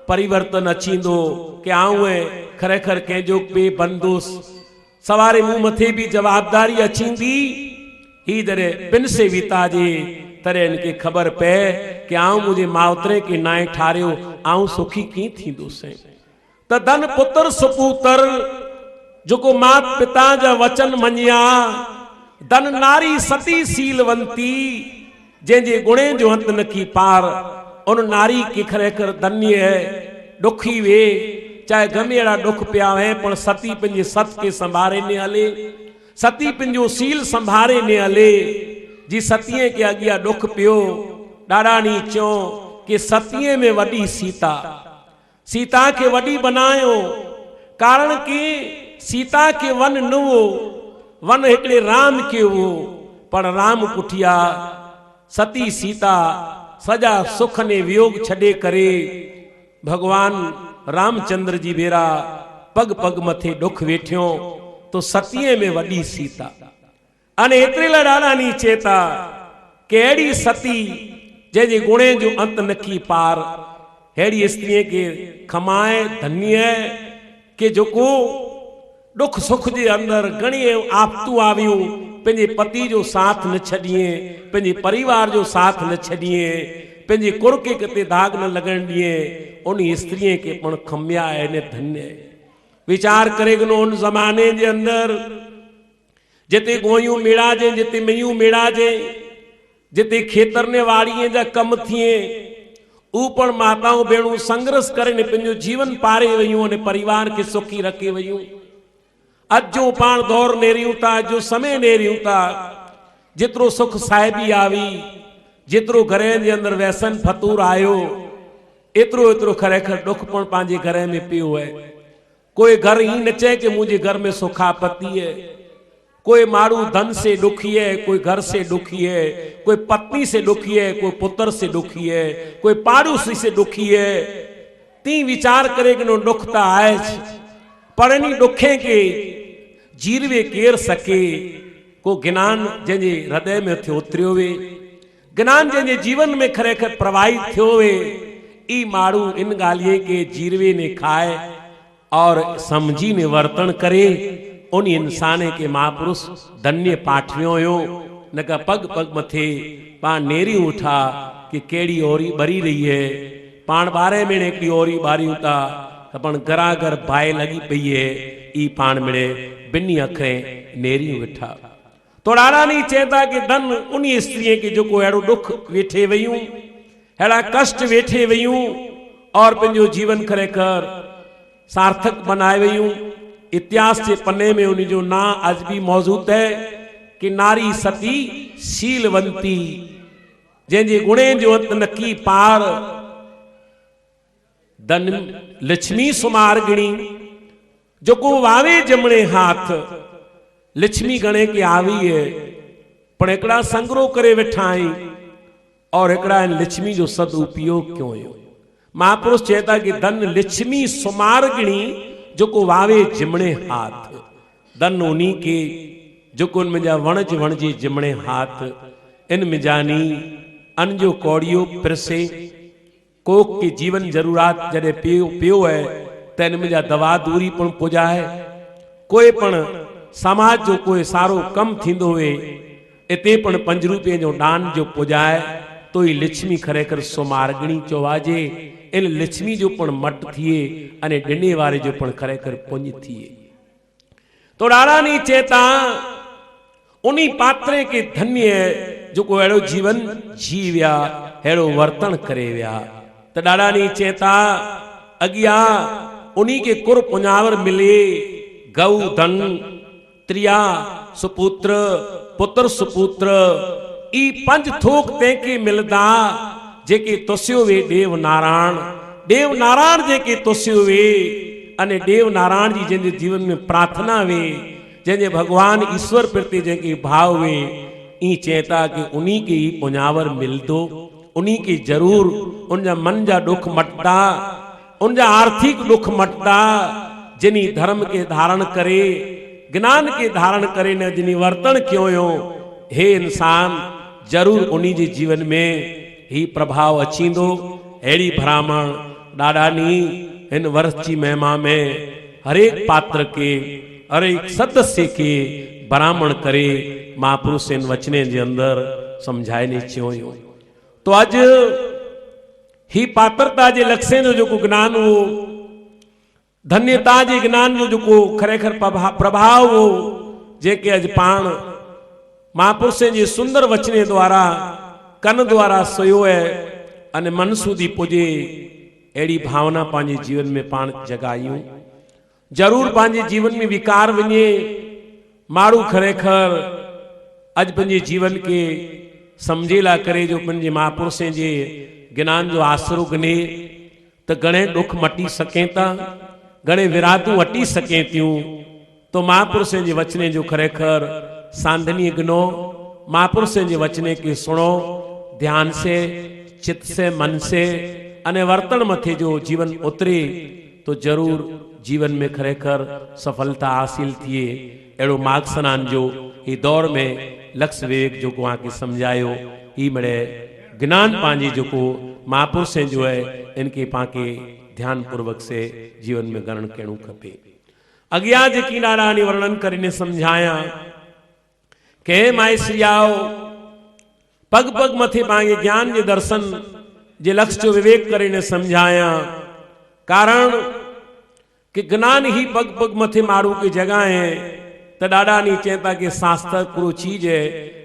S1: परिवर्तन अचींदो कि आऊं खरेखर के जो पे बंदोस सवारे मुंह मथे भी जवाबदारी अचींदी ही जरे पिन से विता जे तरे इनके खबर पे कि आऊं मुझे मावतरे के नाय ठारियो आऊं सुखी की थी दोसे त धन पुत्र सुपुत्र जो को मात पिता जा वचन मनिया धन नारी सती शीलवंती जे गुणे जो अंत न की पार उन नारी की खरेखर धन्य है दुखी वे चाहे गमे अड़ा दुख पिया है पण सती पंजे सत के संभारे ने हले सती पंजो सील संभारे ने हले जी सतीअ के अगिया दुख पियो डाडा नी चो कि सतीअ में वडी सीता सीता के वडी बनायो कारण कि सीता के वन न हो वन एकड़े राम के हो पर राम कुठिया सती सीता सजा सुख ने वियोग छड़े करे भगवान रामचंद्र जी बेरा पग पग मथे दुख वेठियो तो सतीअ में वडी सीता अने एतरे डाडा नी चेता कि अहिड़ी सती जंहिंजे गुणे जो अंत नकी पार, अहिड़ी स्त्रीअ खे खमाए धन्य के जेको दुख सुख जे अंदर घणी आफ़तूं आवियूं, पंहिंजे पति जो साथ न छॾिए, पंहिंजे परिवार जो साथ न छॾिए, पंहिंजे कुर्के किथे दाग न लॻण ॾिए, उन स्त्रीअ खे पण खमिया आहिनि धन्य। वीचार करे गनो उन ज़माने जे अंदर जिते गोयूं मेड़ाजे, जिते मेयूं मेड़ाजे, जिते खेतरने वाड़ीअ जा कम थिए, ऊ पण माताऊं भेणूं संघर्ष करे ने पंहिंजो जीवन पारे वयूं ने परिवार के सुखी रखे वयूं। अज जो पाण दौर नेरियूं था, जो समय नेरियूं था, जितरो सुख साहिबी आवी, जितरो घर जे अंदर वैसन फतूर आयो, एतरो एतरो खरेखर दुख पण पंहिंजे घर में पियो है। कोई घर ही न चए कि मुझे घर में सुखापति है। कोई मारू धन से दुखी है, कोई घर से दुखी है, कोई पत्नी से दुखी है, कोई पुत्र से दुखी है, कोई पाड़ोसी से दुखी है। ती विचार करे कि नो दुख तो आए, पर इन दुखे के जीरवे केर सके। को ज्ञान जंहिंजे हृदय में थियो उतरियो वे, ज्ञान जंहिंजे जीवन में खरेखर प्रवाहित थियो वे, ई मारू इन ॻाल्हिए के जीरवे ने खाए और समझी ने वर्तन करे। उन इंसान के महापुरुष धन्य पाठवियो हो, न का पग पग मथे पाण नेरी उठा कि केड़ी ओरी बरी रही है। पाण बारे में हिकिड़ी ओरी बारियूं था त पाण घरा घर बाहि लगी पई है, ई पाण मिड़े बिन्नी अखरें नेरी वेठा। तो ॾाढा नी चेता कि धन उन स्त्रीअ के जो अहिड़ो दुख वेठे वयूं, अहिड़ा कष्ट वेठे वयूं और पंहिंजो जीवन खरेखर सार्थक बनाए वयूं। इतिहास के पन्ने में उन जो ना आज भी मौजूद है कि नारी सती शीलवंती, जंहिंजे गुणे जो अंत नकी पार, धन लक्ष्मी सुमारगिणी, जो को वावे जमणे हाथ, लक्ष्मी गणे के आवी है, पर एकड़ा संग्रह करे वेठा आहीं और एकड़ा लक्ष्मी जो सदुपयोग क्यों है। महापुरुष चेता कि धन लक्ष्मी सुमारगिणी, जो को वावे जिमणे हाथ, धन उन्हीं के जो को मुंहिंजा वणज वणजे जिमणे हाथ। इन मिजानी अन जो कौड़ियो प्रसे, कोक के जीवन जरूरात जॾहिं पियो है त इन मुंहिंजा दवा दूरी पण पुजाए। कोई पण समाज जो कोई सारो कम थींदो हुए, इते पण 5 रुपये जो दान जो पुजाए, तो ही लक्ष्मी खरेखर सुमारगिणी चवाजे। इन लक्ष्मी जो पण मट थिए अने डिने वारे जो पण खरेखर पुण्य थिए। तो ॾाढा नी चेता उन्हीं पात्रे के धन्य जो को अहिड़ो जीवन जी विया, अहिड़ो वर्तन करे विया। त ॾाढा नी चेता अगिया उन्हीं के कुर पुञावर मिले, गऊ धन त्रिया सुपुत्र पुत्र सुपुत्र, ई 5 थोक तंहिंखे मिलदा जेके तुसियो वे देव नारायण जेके तुसियो वे, अने देव नारायण जी जंहिंजे जीवन में प्रार्थना वे, जंहिंजे भगवान ईश्वर प्रति जेके भाव वे, ई चेता कि उन्हीं के ही पुञावर मिलदो, उन्हीं के जरूर उनजा मन जा दुख मटदा, उनजा आर्थिक दुख मटदा। जिनी धर्म के धारण करे, ज्ञान के धारण करे न जिनी वर्तन क्यों हो, हे इंसान जरूर उन्हीं जे जीवन में ही प्रभाव अचींदो। अहिड़ी ब्राह्मण ॾाढा नी इन वर्ष जी महिमा में हरेक पात्र के, हरेक सदस्य के ब्राह्मण करे महापुरुष इन वचने जे अंदर समझाए ने चयो। तो अज ही पात्रता जे लक्ष्य जो ज्ञान हो, धन्यता जे ज्ञान जो खरेखर प्रभाव हो, जेके अज पाण महापुरुष जे सुंदर वचने द्वारा कन द्वारा सोयो है अने मन सुधी पुजे। अहिड़ी भावना पंहिंजे जीवन में पाण जगायूं, जरूर पंहिंजे जीवन में विकार वञे। माण्हू खरेखर अज पंहिंजे जीवन के समझेला करे जो पंहिंजे महापुरुषनि जे ज्ञान जो आसरो गिने त घणे दुख मटी सकें था, घणे विरातूं हटी सकें थियूं। तो महापुरुषनि जे वचने जो खरेखर सांधनी गिनो, महापुरुषनि जे वचने के सुनो ध्यान से, चित्त से, मन से, अने वर्तन मथे जो जीवन उतरे तो जरूर जीवन में खरेखर सफलता हासिल थिए। अहिड़ो मार्ग स्नान जो ही दौर में लक्ष्य विवेक जो को आके समझायो, ई मड़े ज्ञान पांजी जो को महापुरुषें जो है इनके पाके ध्यान पूर्वक से जीवन में ग्रहण करणु खपे। अगिया जेकी नारायणी वर्णन करीने समझाया के माई सियाओ पग पग मथे पांगे ज्ञान के दर्शन जे लक्ष्य जो विवेक करीने समझाया। कारण कि ज्ञान ही पग पग मथे मारू की जगह है तो डाडा नी चेता के शास्त्र पूरो चीज है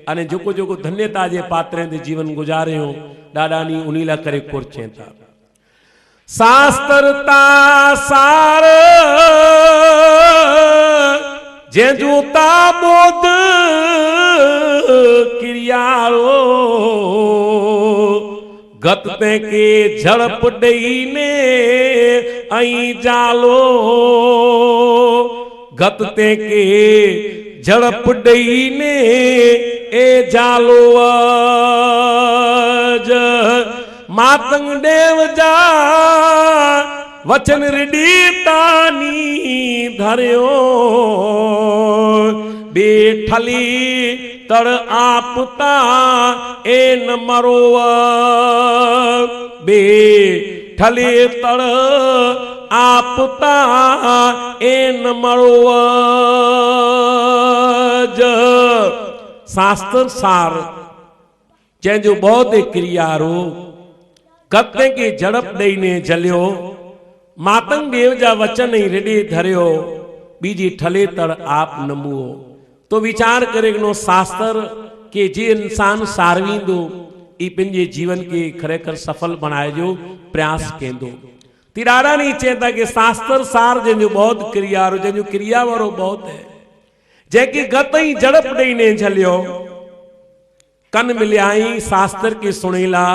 S1: अने जोको जोको धन्यता जे पात्रे दे जीवन गुजारे हो डाडा नी उनीला करे कोर चेता शास्त्रता सार जे जूता बोध क्रियारो गतते के झड़प डई ने आई जालो गतते के झड़प डई ने ए जालो आज मातंग देव जा वचन रिडी तानी धर्यो बेठली तड़ आपता ए न मरो बेठली तड़ आपता ए न मरो शास्त्र सार जंहिंजो बौद्ध क्रिया रो कते के झड़प दई ने जलियो मातंग देव जा वचन ही रेडी धरियो बीजी ठले तड़ आप नमुओ। तो विचार करेगनो शास्त्र के जे इंसान सारवींदो ई पंहिंजे जीवन के खरेखर सफल बनाए जो प्रयास केंदो। तिरारा नहीं चेता कि शास्त्र सार जंहिंजो बौद्ध क्रिया रो जंहिंजो क्रिया वारो बौद्ध है जंहिंखे गत ही झड़प ॾेई ने झलियो कन मिलियाई शास्त्र के सुणेला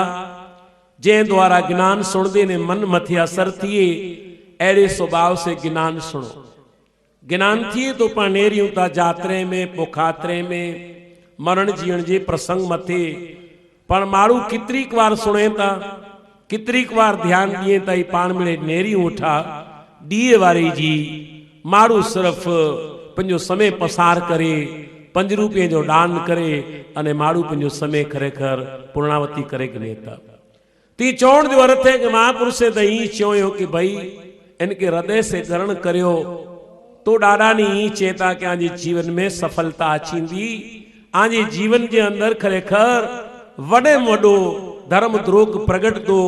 S1: जै द्वारा ज्ञान सुनदे ने मन मथे असर थिए अड़े स्वभाव से ज्ञान सुनो ज्ञान थिए तो पाण नेरियूं था जात्रे में पोखात्रे में मरण जीवन जे प्रसंग मथे पण मारू कितरी बार सुने था कितरी बार ध्यान दिए था पाण मिले नेरियूं उठा डीए वारी जी मारू सिर्फ पंजो समय पसार करे 5 रुपये जो दान करे अने मारू पंजो समय खरेखर पूर्णावती करे नेता ती चौण जो अर्थ है कि महापुरुष त ई चयो कि भाई इनके हृदय से ग्रहण करियो तो डाडा नी ई चेता कि आजे जीवन में सफलता अचींदी आजे जीवन के अंदर खरेखर वडे वडो धर्म द्रोह प्रगट दो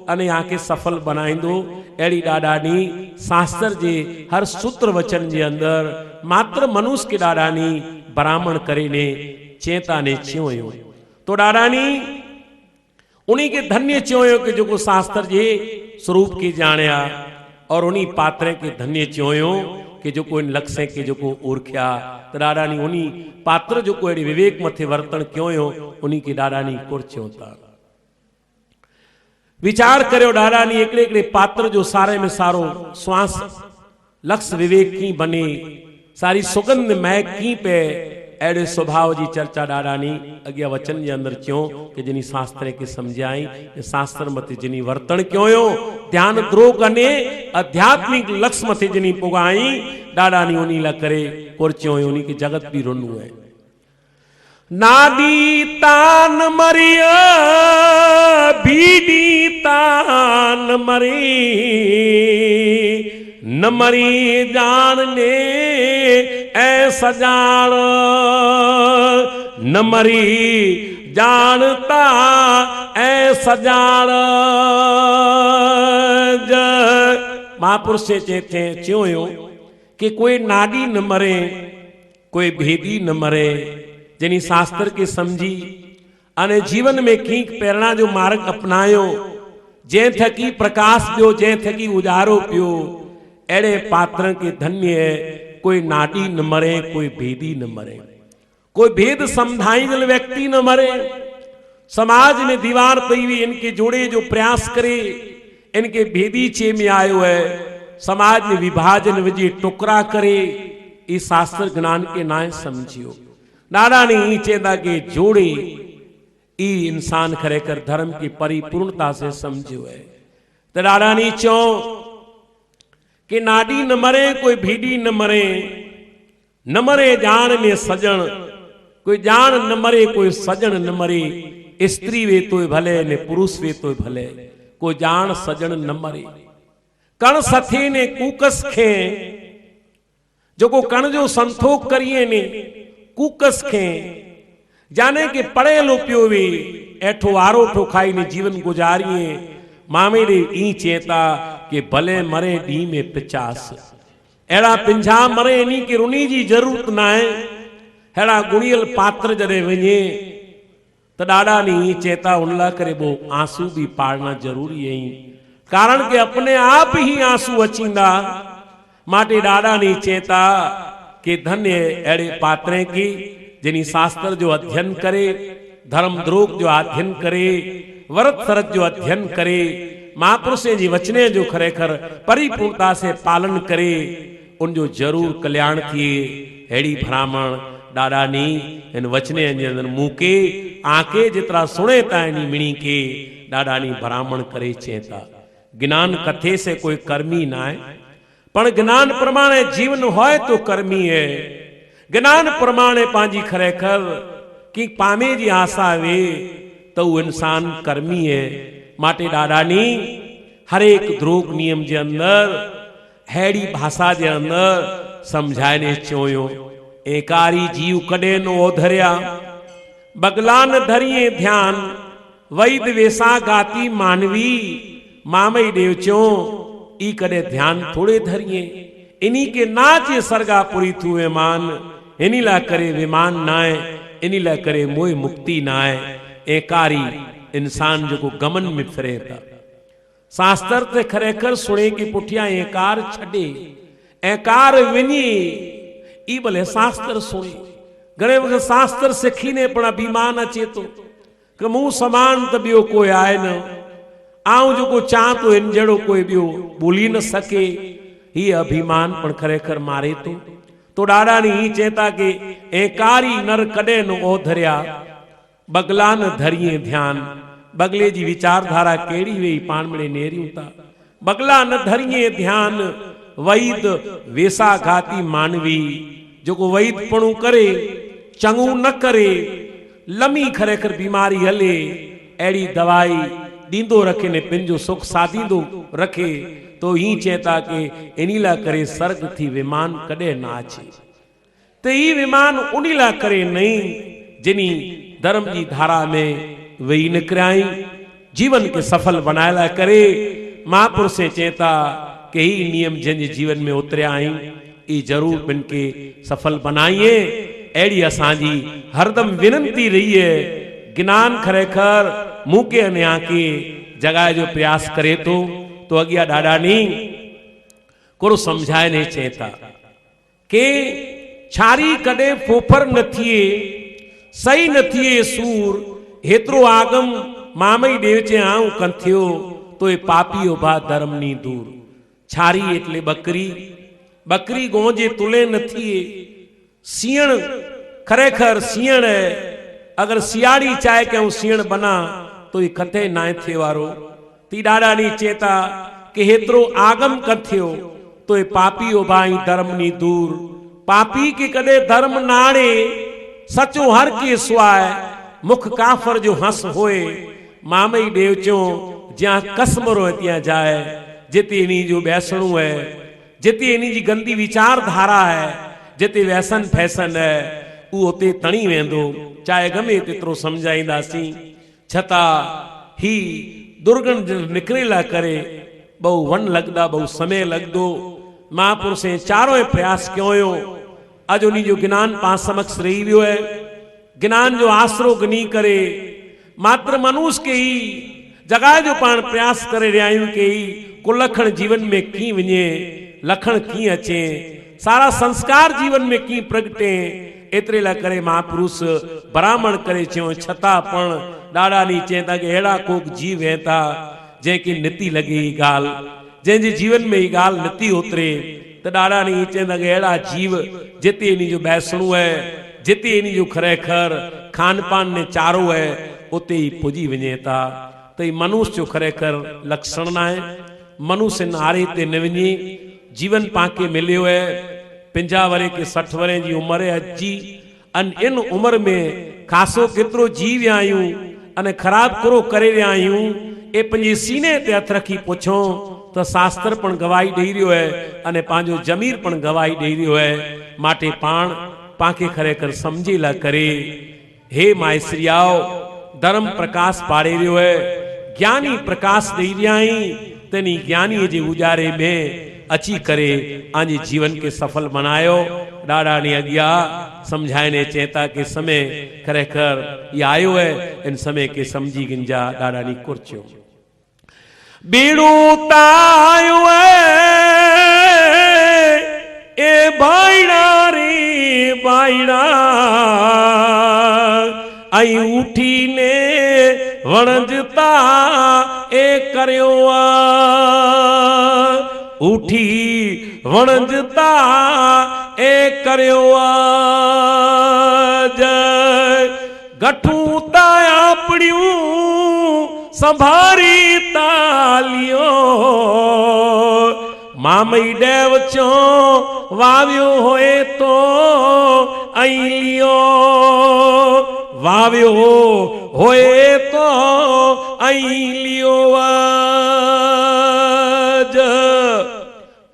S1: अने आके सफल बनाइंदो। एड़ी डाडा नी शास्त्र जे हर सूत्र वचन जे अंदर मात्र मनुष्य के डाडा नी ब्राह्मण करे ने चेता ने चयो तो डाडा नी उन्हीं के धन्य चयो कि जो शास्त्र जे स्वरूप की जानिया और उन्हीं पात्रे के धन्य चयो कि जो इन लक्ष्य के जो ओरख्या तो डाडा नी उन्हीं पात्र जो एड़ी विवेक मथे वर्तन क्यों उन्हीं की डाडा नी कुर्च्यो था विचार करो डाडा नी एकड़े एकड़े पात्र जो सारे में सारो श्वास लक्ष्य विवेक की बने सारी सुगंध महक की पे अड़े स्वभाव जी चर्चा डाडा नी अगिया वचन के अंदर क्यों कि जिनी शास्त्र के समझाई शास्त्र मते जिनी वर्तन क्यों ध्यान द्रोह कने आध्यात्मिक लक्ष्य मते जिनी पुगाई डाडा नी उनी ला करे कोरच्यो उनी के जगत भी रोनु है नादी तान मरिया बीडी तान मरी न मरी जानने ऐसा जान न मरी जानता ऐसा जान महापुरुष चेते च्यों कि कोई नाडी न मरे कोई भेदी न मरे जिनी शास्त्र के समझी अने जीवन में की प्रेरणा जो मार्ग अपनायो जे थकी प्रकाश दियो जे थकी उजारो पियो एड़े पात्र के धन्य है कोई नाडी न मरे कोई भेदी न मरे कोई भेद समझाई व्यक्ति न मरे समाज में दीवार पई हुई इनके जोड़े जो प्रयास करे इनके भेदी चे में आयो है समाज में विभाजन विजय टुकड़ा करे इस शास्त्र ज्ञान के नाय समझियो डाडा ने चेता के जोड़े ई इंसान खरेखर धर्म की परिपूर्णता से समझो है तो डाडा ने चो कि नाडी न मरे कोई भीडी न मरे जान में सजन कोई जान न मरे कोई सजन न मरे स्त्री वे तो भले ने पुरुष वे तो भले, को जान सजन न मरे। कण सथे ने कूकस खे, जो को कण जो संथोक करिए ने कूकस खे, जाने के पड़े लो पियो वे ऐठो आरो ठो खाई ने जीवन गुजारिए। मामे ने ई चेता के भले मरे डी में 50, एड़ा पिंझा मरे इनी के रुनी जी जरूरत ना है। हेड़ा गुणियल पात्र जरे वने तो डाडा नी चेता उनला करे वो आंसू भी पाड़ना जरूरी है, कारण के अपने आप ही आंसू अचींदा। माटे डाडा नी चेता के धन्य एड़े पात्रे की जिनी शास्त्र जो अध्ययन करे, धर्म द्रोग जो अध्ययन करे, व्रत सरत जो अध्ययन करे, महापुरुषे जी वचने जो खरेखर परिपूर्णता से पालन करे, उन जो जरूर कल्याण थिए। हेड़ी भ्रामण डाडा नी इन वचने अंदर मुके आके जितरा सुने तानी मिणी के डाडा नी भ्रामण करे चेता। ज्ञान कथे से कोई कर्मी ना है, पण ज्ञान प्रमाणे जीवन होय तो कर्मी है। ज्ञान प्रमाणे पांजी खरेखर कि पामे जी आशा वे तो इंसान कर्मी है। माटे डाडा नी हर एक द्रोग नियम जे अंदर हेड़ी भाषा जे अंदर समझाने चोयो। एकारी जीव कड़े नो ओधरिया, बगलान धरिए ध्यान, वैद वेसा गाती मानवी। मामई देवचो ई कड़े ध्यान थोड़े धरिए, इन्हीं के नाचे सरगा पूरी थुए मान। इन्हीं ला करे विमान नाए, इन्हीं ला करे मोय मुक्ति नाए। एकारी इंसान जो को गमन में फिरे था, शास्त्र ते खरेखर सुने की पुठिया एकार छड़े, एकार विनी ई भले शास्त्र सुने। घणे वक्त शास्त्र सिखी ने पण अभिमान अचे तो कि मूं समान तो बियो कोई आए न, आऊं जो को चाह तो इन जड़ो कोई बियो बोली न सके। ही अभिमान पण खरेखर मारे तो डाडा नी ही चेता के एकारी नर कदे न ओधरिया, बगला न धरिए ध्यान। बगले जी विचारधारा केड़ी वे पान में नेरियूं था। बगला न धरिए ध्यान, वैद वेसा घाती मानवी। जो को वैद पणु करे चंगू न करे, लमी खरेखर बीमारी हले एड़ी दवाई दींदो रखे ने पिंजो सुख साधींदो रखे। तो ही चेता के इनीला करे सर्ग थी विमान कदे ना अचे। तो ई विमान उनीला करे नहीं जिनी धर्म जी धारा में वही निकराई, जीवन के सफल बनायला करे। महापुरुषे चेता के ही नियम जिन जीवन में उतरिया आई, ई जरूर बिन के सफल बनाइए। एड़ी असांजी हरदम विनंती रही है, ज्ञान खरेखर मुके अन्या के जगह जो प्रयास करे तो अगिया डाडा नी को समझाए नहीं चेता के छारी कदे फोफर न थिए, सही न थिए सूर। हेतरो आगम मामई देवचे आऊं कंथियो, तो ये पापी उभा धर्म नी दूर। छारी एटले बकरी, बकरी गोंजे तुले न थिए। सियण खरेखर सियण है, अगर सियाड़ी चाहे के सियण बना तो ये कथे ना थे वारो। ती डाडा नी चेता के हेतरो आगम कथियो, तो ये पापी उभाई धर्म नी दूर। पापी के कदे धर्म नाड़े, सचो हर के स्वाय। मुख काफर जो हंस होए, मामई देवचो ज्या कसमरो त्या जाए। जिते इन्हीं जो बैसणु है, जिते इन्हीं जी गंदी विचारधारा है, जिते वैसन फैसन है, उ उते तणी वेंदो। चाहे गमे तेतरो समझाईंदासी, छता ही दुर्गण निकरेला करे बहु वन लगदा, बहु समय लगदो। महापुरुषे चारों प्रयास क्यों। अज उन्हीं जो ज्ञान पांच समक्ष रही वियो है। ज्ञान जो आसरो गनी करे, मात्र मनुष्य के ही जगह जो पान प्रयास करे रहियूं के ही कुलखण जीवन में की वने, लखण की अचे, सारा संस्कार जीवन में की प्रगटे। एतरे ला करे महापुरुष ब्राह्मण करे चो, छता पण डाडा नी चेता के एड़ा कोक जीव है था जेकी नीति लगे ही गाल, जे जीवन में ही गाल नीति उतरे। तो डाडा नी चेता के एड़ा जीव जिते इनी जो बैसणु है, जिते इनी जो खरेखर खान पान ने चारो है, उते ही पुजी वने था। तो ये मनुष्य जो खरेखर लक्षण ना है। मनुष्य नारे ते न वने, जीवन पाके मिलियो है। 50 वरे के 60 वरे जी उम्र है अजी, अन इन उम्र में खासो केतरो जीव आयूं, अने खराब करो करे रहिया आहियूं ए पंहिंजे सीने ते हथ रखी पुछो तो शास्त्र पण गवाही ॾेई रहियो है अने पंहिंजो जमीर पण गवाही ॾेई रहियो है। माटे पाण पाके खरेखर समझी ला करे हे माइसरियाओ धर्म प्रकाश पाड़े रहियो है, ज्ञानी प्रकाश ॾेई रहिया आहीं, तेनी ज्ञानी जे उजारे में अची करे आंजे जीवन के सफल बनायो। डाड़ा ने अगिया समझाने चेता के समय खरेखर ये आयो है, इन समय के समझी गिंजा डाड़ा नी कुर्चो बीड़ू तायो ए बाइड़ा रे बाइड़ा आई उठी ने वणजता ए करयो उठी वणजता ए करयो गठू ताया पड़ियूं संभारी तालियो मामई डेव चो वाव्यो होए तो आइलियो वाव्यो होए तो आइलियो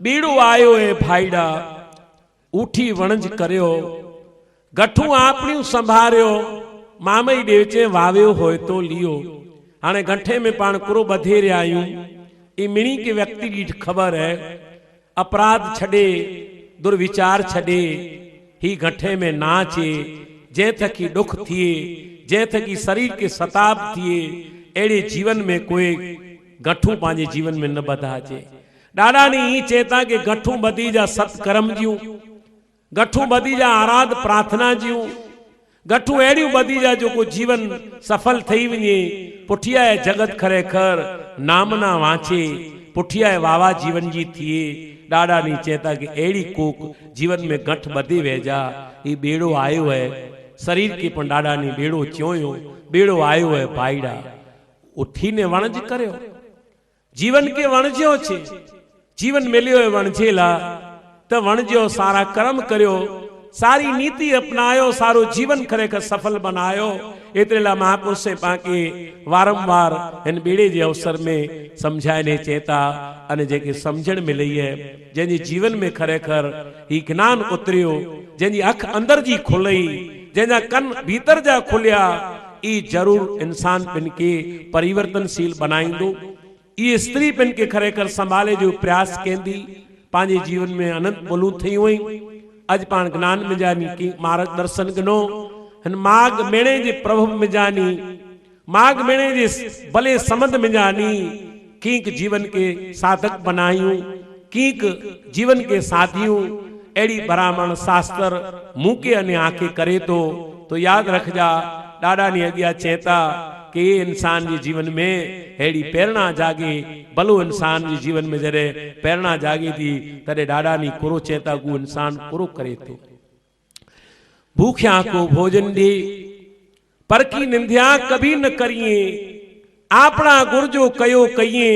S1: बीड़ू आयो है भाईड़ा उठी वणज करियो गठू आपणियूं संभारियो मामई डेवचे वाव्यो होए तो लियो। हाणे गठे में पाण कुरो बधे रहिया आहियूं ई मिणी के व्यक्ति की खबर है अपराध छड़े दुर्विचार छड़े ही गठे में ना अचे जै थकी दुख थिए जै थकी शरीर के सताप थिए एड़े जीवन में कोई गठू पांजे जीवन में न बधाजे। डाड़ा ने ही चेता के गठू बदी जा सत्कर्म जियूं गठू बदी जा आराध प्रार्थना जियूं गठू एड़ियूं बदी जा जो को जीवन सफल थई वने पुठिया जगत खरेखर नाम ना वाचे पुठिया वावा जीवन जी थिए। डाड़ा नी चेता कि एड़ी कोक जीवन में गठ बदी वेजा ये बेड़ो आयो है शरीर के पण डाड़ा नी बेड़ो चोयो बेड़ो आयो है भाईड़ा उठी ने वणज कर्यो जीवन के वणज्यो छे जीवन मिलियो है वणजेला तो वणज्यो सारा कर्म कर्यो सारी नीति अपनायो सारो जीवन खरेखर सफल बनायो। एतरेला महापुरुष से पाके वारंवार इन बेड़े जे अवसर में समझाने चेता अने जेके समझण मिली है जंहिंजे जीवन में खरेखर ही ज्ञान उतरियो जंहिंजी अख अंदर जी खुलई जंहिंजा कन भीतर जा खुलिया ई जरूर इंसान पिन के परिवर्तनशील बनाईंदो। ये स्त्री पिन के खरेखर संभाले जो प्रयास केंदी पांजे जीवन में अनंत बोलू थी हुई अज पान ज्ञान में जानी की मार्गदर्शन गनो माग मेणे जे प्रभु में जानी माग मेणे जे भले समझ में जानी कीक जीवन के साधक बनायूं कीक जीवन के साथियों एड़ी ब्राह्मण शास्त्र मुके अने आके करे तो याद रख जा डाड़ा ने अगिया चेता कि इंसान के जीवन में हेड़ी प्रेरणा जागे भलो इंसान के जीवन में जरे प्रेरणा जागे थी तरे डाड़ा नी कुरो चेता गु इंसान कुरो करे तो भूख्या को भोजन दे पर की निंद्या कभी न करिए आपना गुरजो कयो कहिए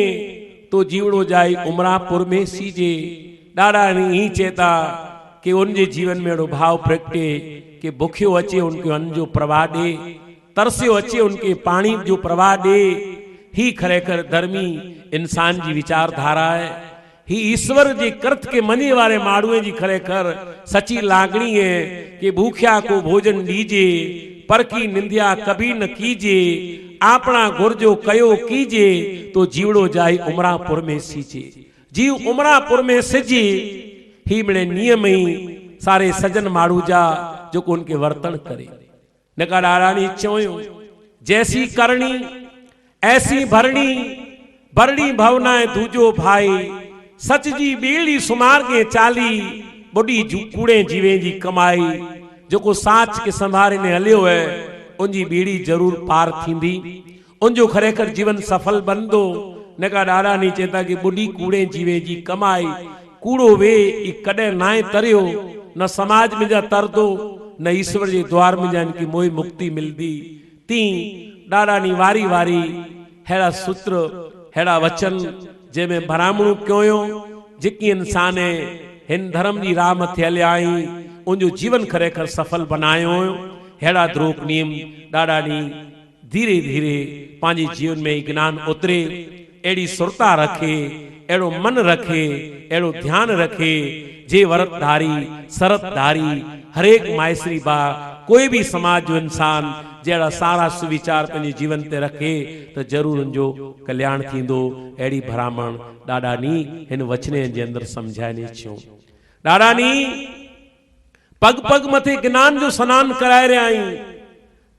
S1: तो जीवड़ो जाए उमरापुर में सीजे। डाड़ा ने ही चेता कि उनके जीवन में एड़ो भाव प्रगटे कि भूख्यो अचे उनके अन्न जो प्रवाह दे तरस्यो अचे उनके पानी जो प्रवाह दे ही खरेखर धर्मी इंसान की विचारधारा है ही ईश्वर जी कृत के मनी वाले माड़ुए जी खरेखर सची लागणी है कि भूख्या को भोजन दीजे पर की निंदिया कभी न कीजे आपना गुरजो कयो कीजे तो जीवड़ो जाए उमरापुर में सीजे। जीव उमरापुर में सिजे ही मिले नियम ही सारे सजन माड़ू जा जो को उनके वर्तन करे। नकारानी चोयो जैसी करनी ऐसी भरणी भरणी भवनाए दूजो भाई सच जी बेड़ी सुमार के चाली बुढ़ी कूड़े जीवे जी कमाई जो को साच के संभारे ने हलियो है उनकी बेड़ी जरूर पार थींदी उनजो खरेखर जीवन सफल बंदो। नका डाड़ा नी चेता कि बुढ़ी कूड़े जीवे जी कमाई कूड़ो वे कदे नाए तरियो न समाज में जा तरदो न ईश्वर जे द्वार में जान की मोई मुक्ति मिलदी ती डाड़ा नी वारी वारी हेड़ा सूत्र हेड़ा वचन जे में भरामणू क्यों जिकी इंसान हिन धर्म जी राह मथे हलिया आई उनजो जीवन खरेखर सफल बनायो हेड़ा द्रोक नियम डाड़ा नी धीरे धीरे पांजे जीवन में ज्ञान उतरे, एड़ी सुरता रखे, एड़ो मन रखे, एड़ो ध्यान रखे, जे वरतधारी सरतधारी हरेक मायसरी बा कोई भी समाज जो इंसान जड़ा सारा सुविचार पंहिंजे जीवन ते रखे तो जरूर उनजो कल्याण थींदो। एड़ी भरामण ॾाढा नी इन वचने जे अंदर समझाइने छो। ॾाढा नी पग पग मथे ज्ञान जो सनान कराए रहा आहियूं,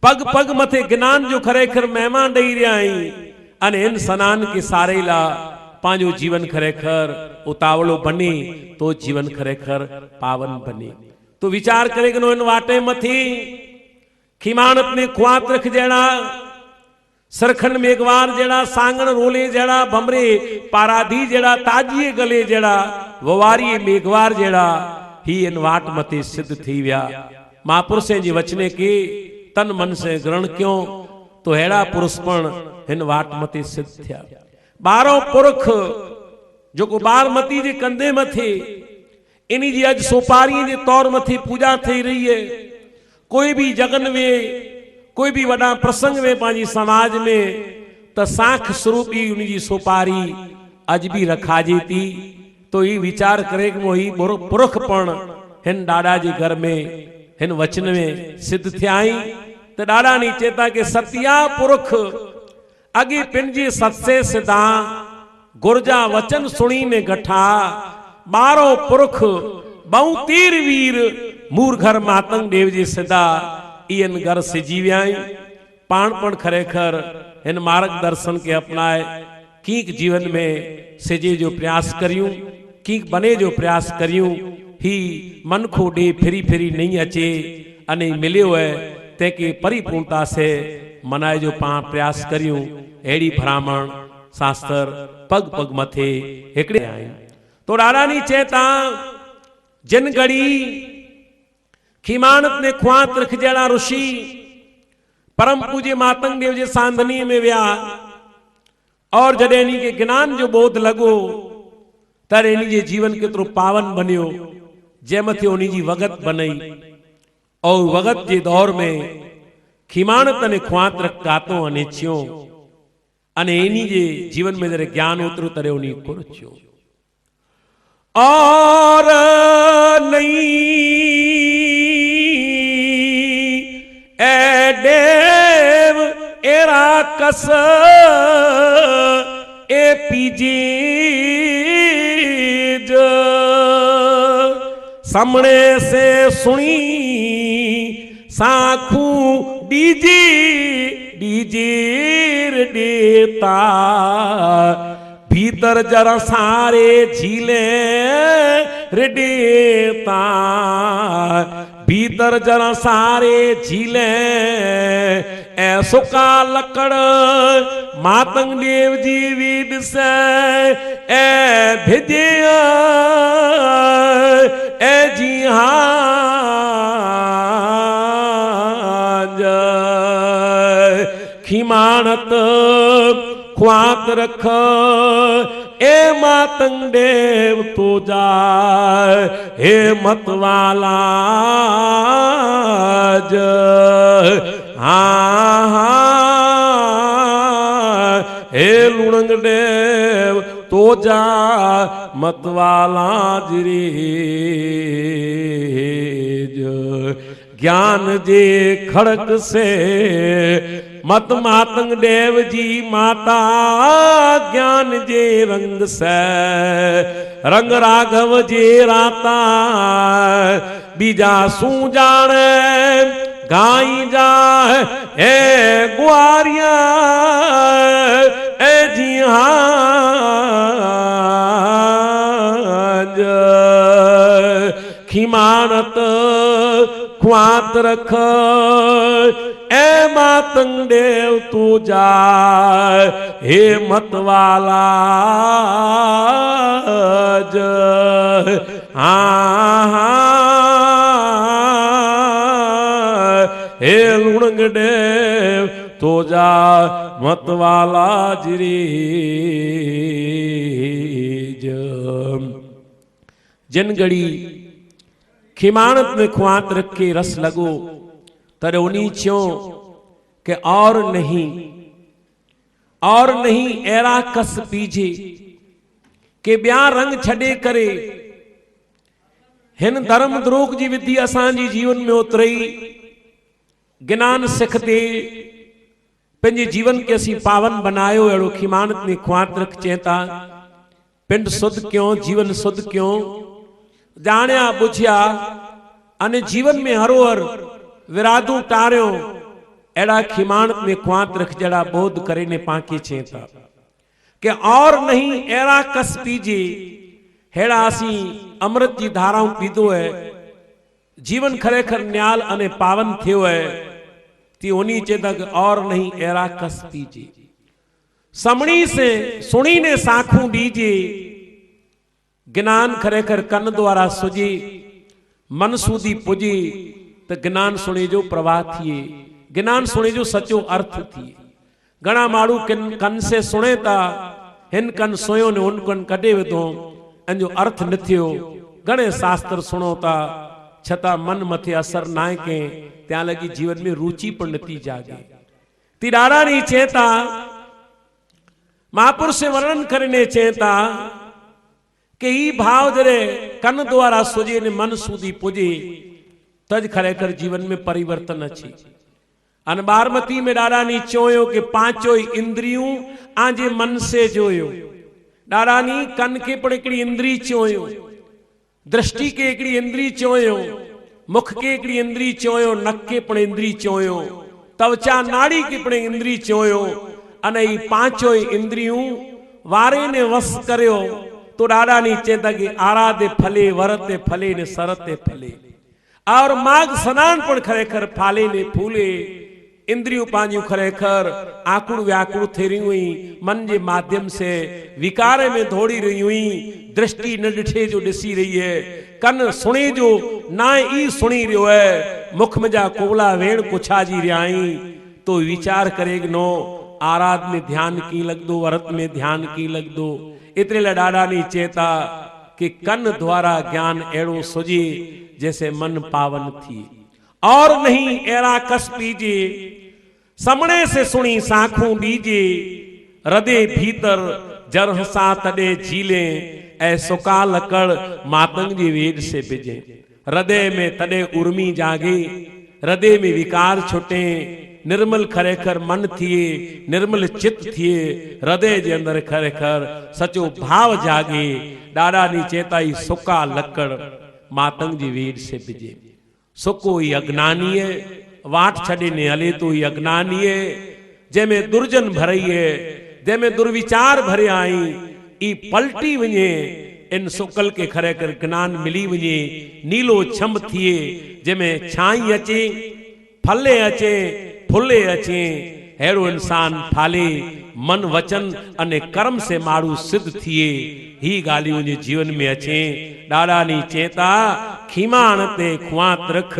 S1: पग पग मथे ज्ञान जो खरेखर महिमान ॾेई रहा आहियूं। अने इन सनान के सारे ला पांजो जीवन खरेखर उतावलो बने तो जीवन खरेखर पावन बने। तो विचार करे इन वाटे मथी खिमानत ने ख्वात रख जड़ा, सरखन मेघवार जड़ा, सांगण रोले जड़ा, भमरे पाराधी जड़ा, ताजिए गले जड़ा, ववारी मेघवार जड़ा ही इन वाट मथे सिद्ध थी व्या। महापुरुषे जी वचने के तन मन से ग्रहण क्यों तो हेड़ा पुरुष पण इन वाट मथे सिद्ध थिया। 12 पुरख जो को बारमती जे कंधे मथे इनी जी अज सोपारी जे तौर मथे पूजा थी रही है। कोई भी जगन में कोई भी वडा प्रसंग में पांजी समाज में त साख स्वरूपी उनकी सोपारी अज भी रखाजी थी। तो ये विचार करे कि वो ही पुरख पण हिन डाडा जी घर में हिन वचन में सिद्ध थियाई। तो डाडा नी चेता के सतिया पुरख अगे पिंजी सत्से सिदा गुरजा वचन सुनी ने गठा। 12 पुरख बहु तीर वीर मूर घर मातंग देव जी सिदा इन घर से जीव्याई। पाण पण खरेखर इन मार्गदर्शन के अपनाए कीक जीवन में सिजे जो प्रयास करियूं, कीक बने जो प्रयास करियूं ही मन खो डे फिरी फिरी नहीं अचे अने मिलियो है तेके परिपूर्णता से मनाए जो पा प्रयास करियूं। एड़ी भरामण शास्त्र पग पग मथे हिकड़े आए। तो डाडा नी चेता जिन घड़ी खिमानत ने ख्वात रख जड़ा ऋषि परम पूज्य मातंग देव जे सांधनी में व्या और जडे इनी के ज्ञान जो बोध लगो तर इनी जे जीवन केतरो पावन बनियो। जे मथे उनी जी वगत बनई और वगत जे दौर में खिमानत ने ख्वात रख गातो अने छियो अने इनी जे जीवन में जरे ज्ञान उतरो तरे उनी कुरच्यो। और नहीं ए देव एरा कस ए पीजी सामने से सुनी साखू डीजी डीजीर देता भीतर जरा सारे झीले रेडेता भीतर जरा सारे झीले ऐसो का लकड़ मातंग देव जी वीड से ए भेजे ए जी हाँ खिमानत ख्वात रख ए मातंग देव तो जा हे मतवाला हाँ हाँ हे लुणंग देव तो जा मतवाला जरी ज्ञान जे खड़क से मत मातंग देव जी माता ज्ञान जे रंग से रंग राघव जे राता बीजा सू जाने गाई जा ए ग्वारिया ए जी हाँ खिमानत ख्वात रख ए मातंग देव तू जा हे मतवाला हाँ हे लुणंग देव तो जा मतवाला जिरी जिन घड़ी खिमानत में ख्वात रख के रस लगो तर उन्हीं छो कि और नहीं एरा कस पीजे के ॿिया रंग छॾे करे हिन धर्म द्रोह जी विधि असांजी जीवन में उतरई ज्ञान सिखते पंहिंजे जीवन के असीं पावन बनायो अहिड़ो खीमानत में ख्वात रख चेता पिंड शुद्ध क्यों जीवन शुद्ध क्यों जाणिया बुझिया अने जीवन में हरोहर विरादू टारियो एड़ा खीमानत में ख्वात रख जड़ा बोध करे ने पाके चेता कि और नहीं एरा कस पीजे हेड़ा असी अमृत जी धाराओं पीधो है जीवन खरेखर न्याल अने पावन थियो है ती उन्हीं चेता कि और नहीं एरा कस पीजे समणी से सुनी ने साखू दीजे ज्ञान खरेखर कन द्वारा सुजी मन सूदी पुजी तो ज्ञान सुने जो प्रवाह थिए ज्ञान सुने जो सचो अर्थ थिए घणा माण्हू कन से सुने था हिन कन सोयो ने उन कन कढे विधो इन जो अर्थ न थियो घणे शास्त्र सुनो था छता मन मथे असर नाए के त्या लगी जीवन में रुचि पर नती जागे ती ॾाढा नी चेता महापुरुष से वर्णन करने चेता कि ई भाव जरे कन द्वारा सुजे ने मन सूदी पुजे तज खरेखर जीवन में परिवर्तन अची अन बारमती में ॾाढा नी चोयो कि पांचो इंद्रियूं आजे मन से जोयो ॾाढा नी कन के पण हिकिड़ी इंद्री चोयो दृष्टि के हिकिड़ी इंद्री चोयो मुख के हिकिड़ी इंद्री चोयो नक के पण इंद्री चोयो त्वचा नाड़ी के पण इंद्री चोयो अने ई पांचो इंद्रियूं वारे ने वस करियो तो ॾाढा नी चेता कि आराधे फले वरते फले ने सरते फले और माघ स्नान पण खरेखर फाले ने फूले इंद्रियों पांजियूं खरेखर आकुड़ व्याकुड़ थी रही हुई मन के माध्यम से विकार में दौड़ी रही हुई दृष्टि न डिठे जो दिसी रही है कन सुने जो ना ई सुनी रियो है मुख में जा कोवला वेण कुछा जी रियाई तो विचार करेग नो आराध में ध्यान की लग दो वरत में ध्यान की लग दो इतने लडाडा नहीं चेता कि कन द्वारा ज्ञान एड़ो सुजे जैसे मन पावन थी और नहीं एरा कस पीजे समणे से सुनी साखू दीजे हृदय भीतर जरह सा तडे झीले ऐ सुका लकड़ मातंग जी वेद से बिजे हृदय में तडे उर्मी जागे हृदय में विकार छुटे निर्मल खरेखर मन थिए निर्मल चित्त थिए हृदय जे अंदर खरेखर सचो भाव जागे ॾाढा नी चेताई सुका लकड़ मातंग जी वेद से बिजे सुको ही अज्ञानी है वाट छड़े ने हले तो ही अज्ञानी है जैमें दुर्जन भरई है जैमें दुर्विचार भरे आई ई पलटी वने इन सुकल के खरेखर ज्ञान मिली वने नीलो छंब थिए जैमें छाई अचे फले अचे फुले अचे हेड़ो इंसान फाले मन वचन अने कर्म से मारू सिद्ध थिए ही गालियों जे जीवन में अचे ॾाढा नी चेता खीमाण ते ख्वात रख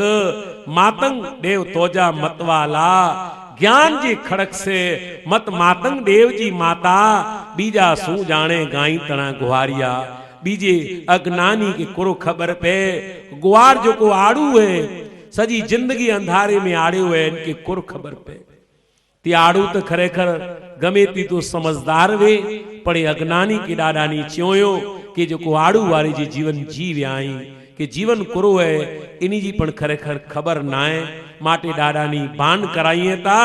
S1: मातंग देव तोजा मतवाला ज्ञान जी खड़क से मत मातंग देव जी माता बीजा सू जाने गाई तना गुहारिया बीजे अज्ञानी के कुरो खबर पे गुआर जो को आड़ू है सजी जिंदगी अंधारे में आड़े हुए इनके कुर खबर पे ती आड़ू तो खरेखर गमे ती तो समझदार वे पड़े अज्ञानी के ॾाढानी चोयो कि जो को आड़ू वारे जी जीवन जी व्याई कि जीवन कुरो है इनी जी पण खरेखर खबर नाए माटे ॾाढानी बान कराइए ता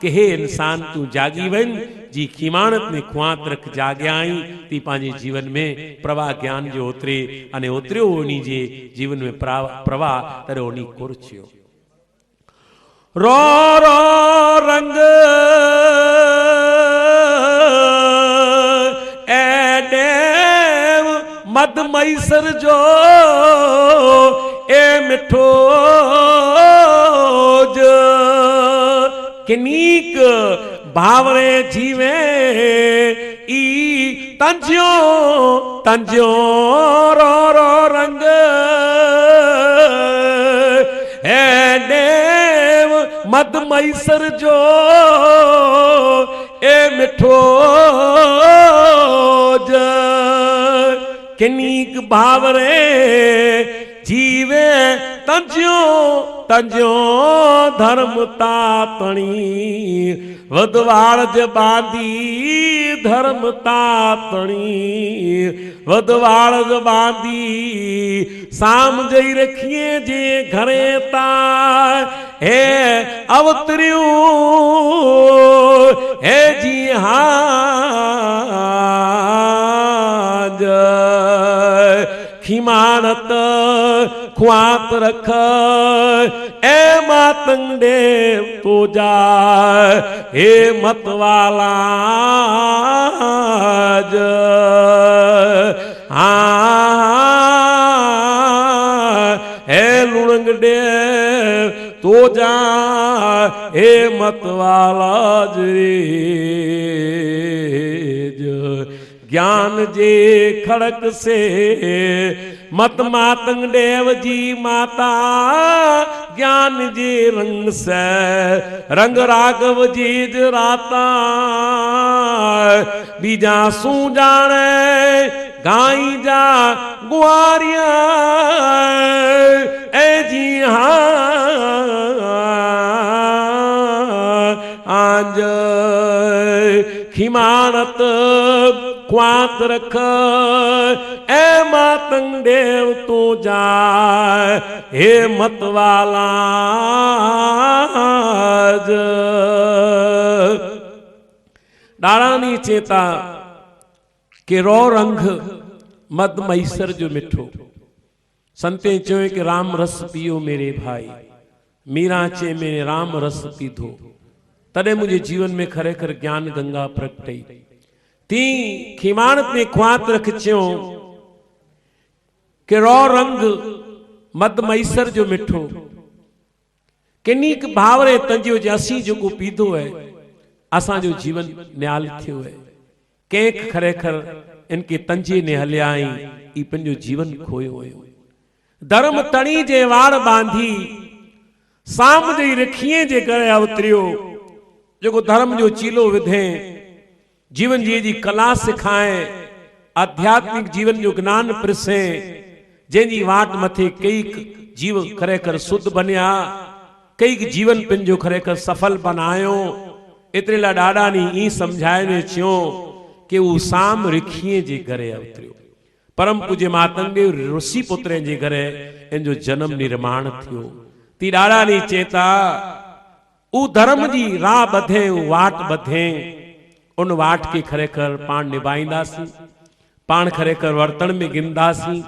S1: कि हे इंसान तू जागी वन जी खीमानत में ख्वात रख जाग्याई ती पांजे जीवन में प्रवाह ज्ञान जो उतरे अने उतरियो उनी जे जीवन में प्रवाह तरे उनी कुरछियो रो रो रंग ए देव मद मैसर जो ए मिठो जो किनीक भावरे जीवे ई तंजियो तंजियो रो रो रंग है देव मद मैसर जो ए मिठो ज किनीक भावरे जीवे तंजो तंजो धर्म तातणी वधवाड़ ज बांधी धर्म तातणी वधवाड़ ज बांधी साम जई रखिए जे घरे ता हे अवतरियो हे जी हाज खिमानत ख्वात रख ए मातंगडे तो जा हे मतवाला हे लुणंगडे तो जा हे मतवाला ज्ञान जे खड़क से मत मातंग देव जी माता ज्ञान जे रंग से रंग राघव जी राता बीजा सू जाने गाई जा गुआरिया ए जी आंज खिमानत ख्वात रख ए मातंग देव तू जा हे मतवाला डारानी चेता के रो रंग मद मैसर जो मिठो संते चो कि राम रस पियो मेरे भाई मीरा चे मेरे राम रस पीधो तदे मुझे जीवन में खरेखर ज्ञान गंगा प्रगटई ती खिमानत ने ख्वात रखियो के रो रंग मद मैसर जो मिठो किनीक भावरे तंजो जे असी जो को पीधो है असा जो जीवन न्याल थियो है केक खरेखर इनके तंजे ने हलियाई ई पंजो जीवन खोयो है धर्म तणी जे वाड़ बांधी साम जे रखिए जे करे अवतरियो जो धर्म जो चीलो विधे जीवन जी कला सिखाए आध्यात्मिक जीवन जो ज्ञान प्रसे जैसी वाट मथे कई जीव खरेखर शुद्ध बनिया कई जीवन पिन जो खरेखर सफल बनायो इतने ला डाडा नी ई समझाए ने चियो कि वो साम रिखिए जे घरे अवतरियो परम पूज्य मातंगे ऋषि पुत्र जे घरे इन जो जन्म निर्माण थियो ती डाडा नी चेता उ धर्म जी राह बधे वाट बधे उन वाट के खरेखर पाण निभाईंदासी पाण खरेखर वर्तन में गिंदासी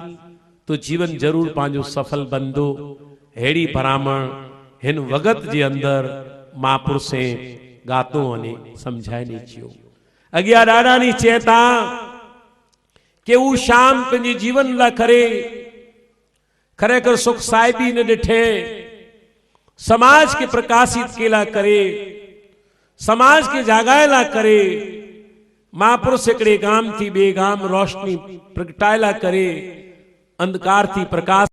S1: तो जीवन जरूर पांजो सफल बंदो हेड़ी भरामण हिन वगत जे अंदर महापुरुषे गातो ने समझाए नी चियो अगिया डाडा नी चेता के वो शाम पंजे जीवन ला करे खरेखर सुख साहिबी ने डिठे समाज के प्रकाशित केला करे समाज के जागायला करे महापुरुष एकड़े गाम थी बे गाम रोशनी प्रगटायला करे अंधकार थी प्रकाश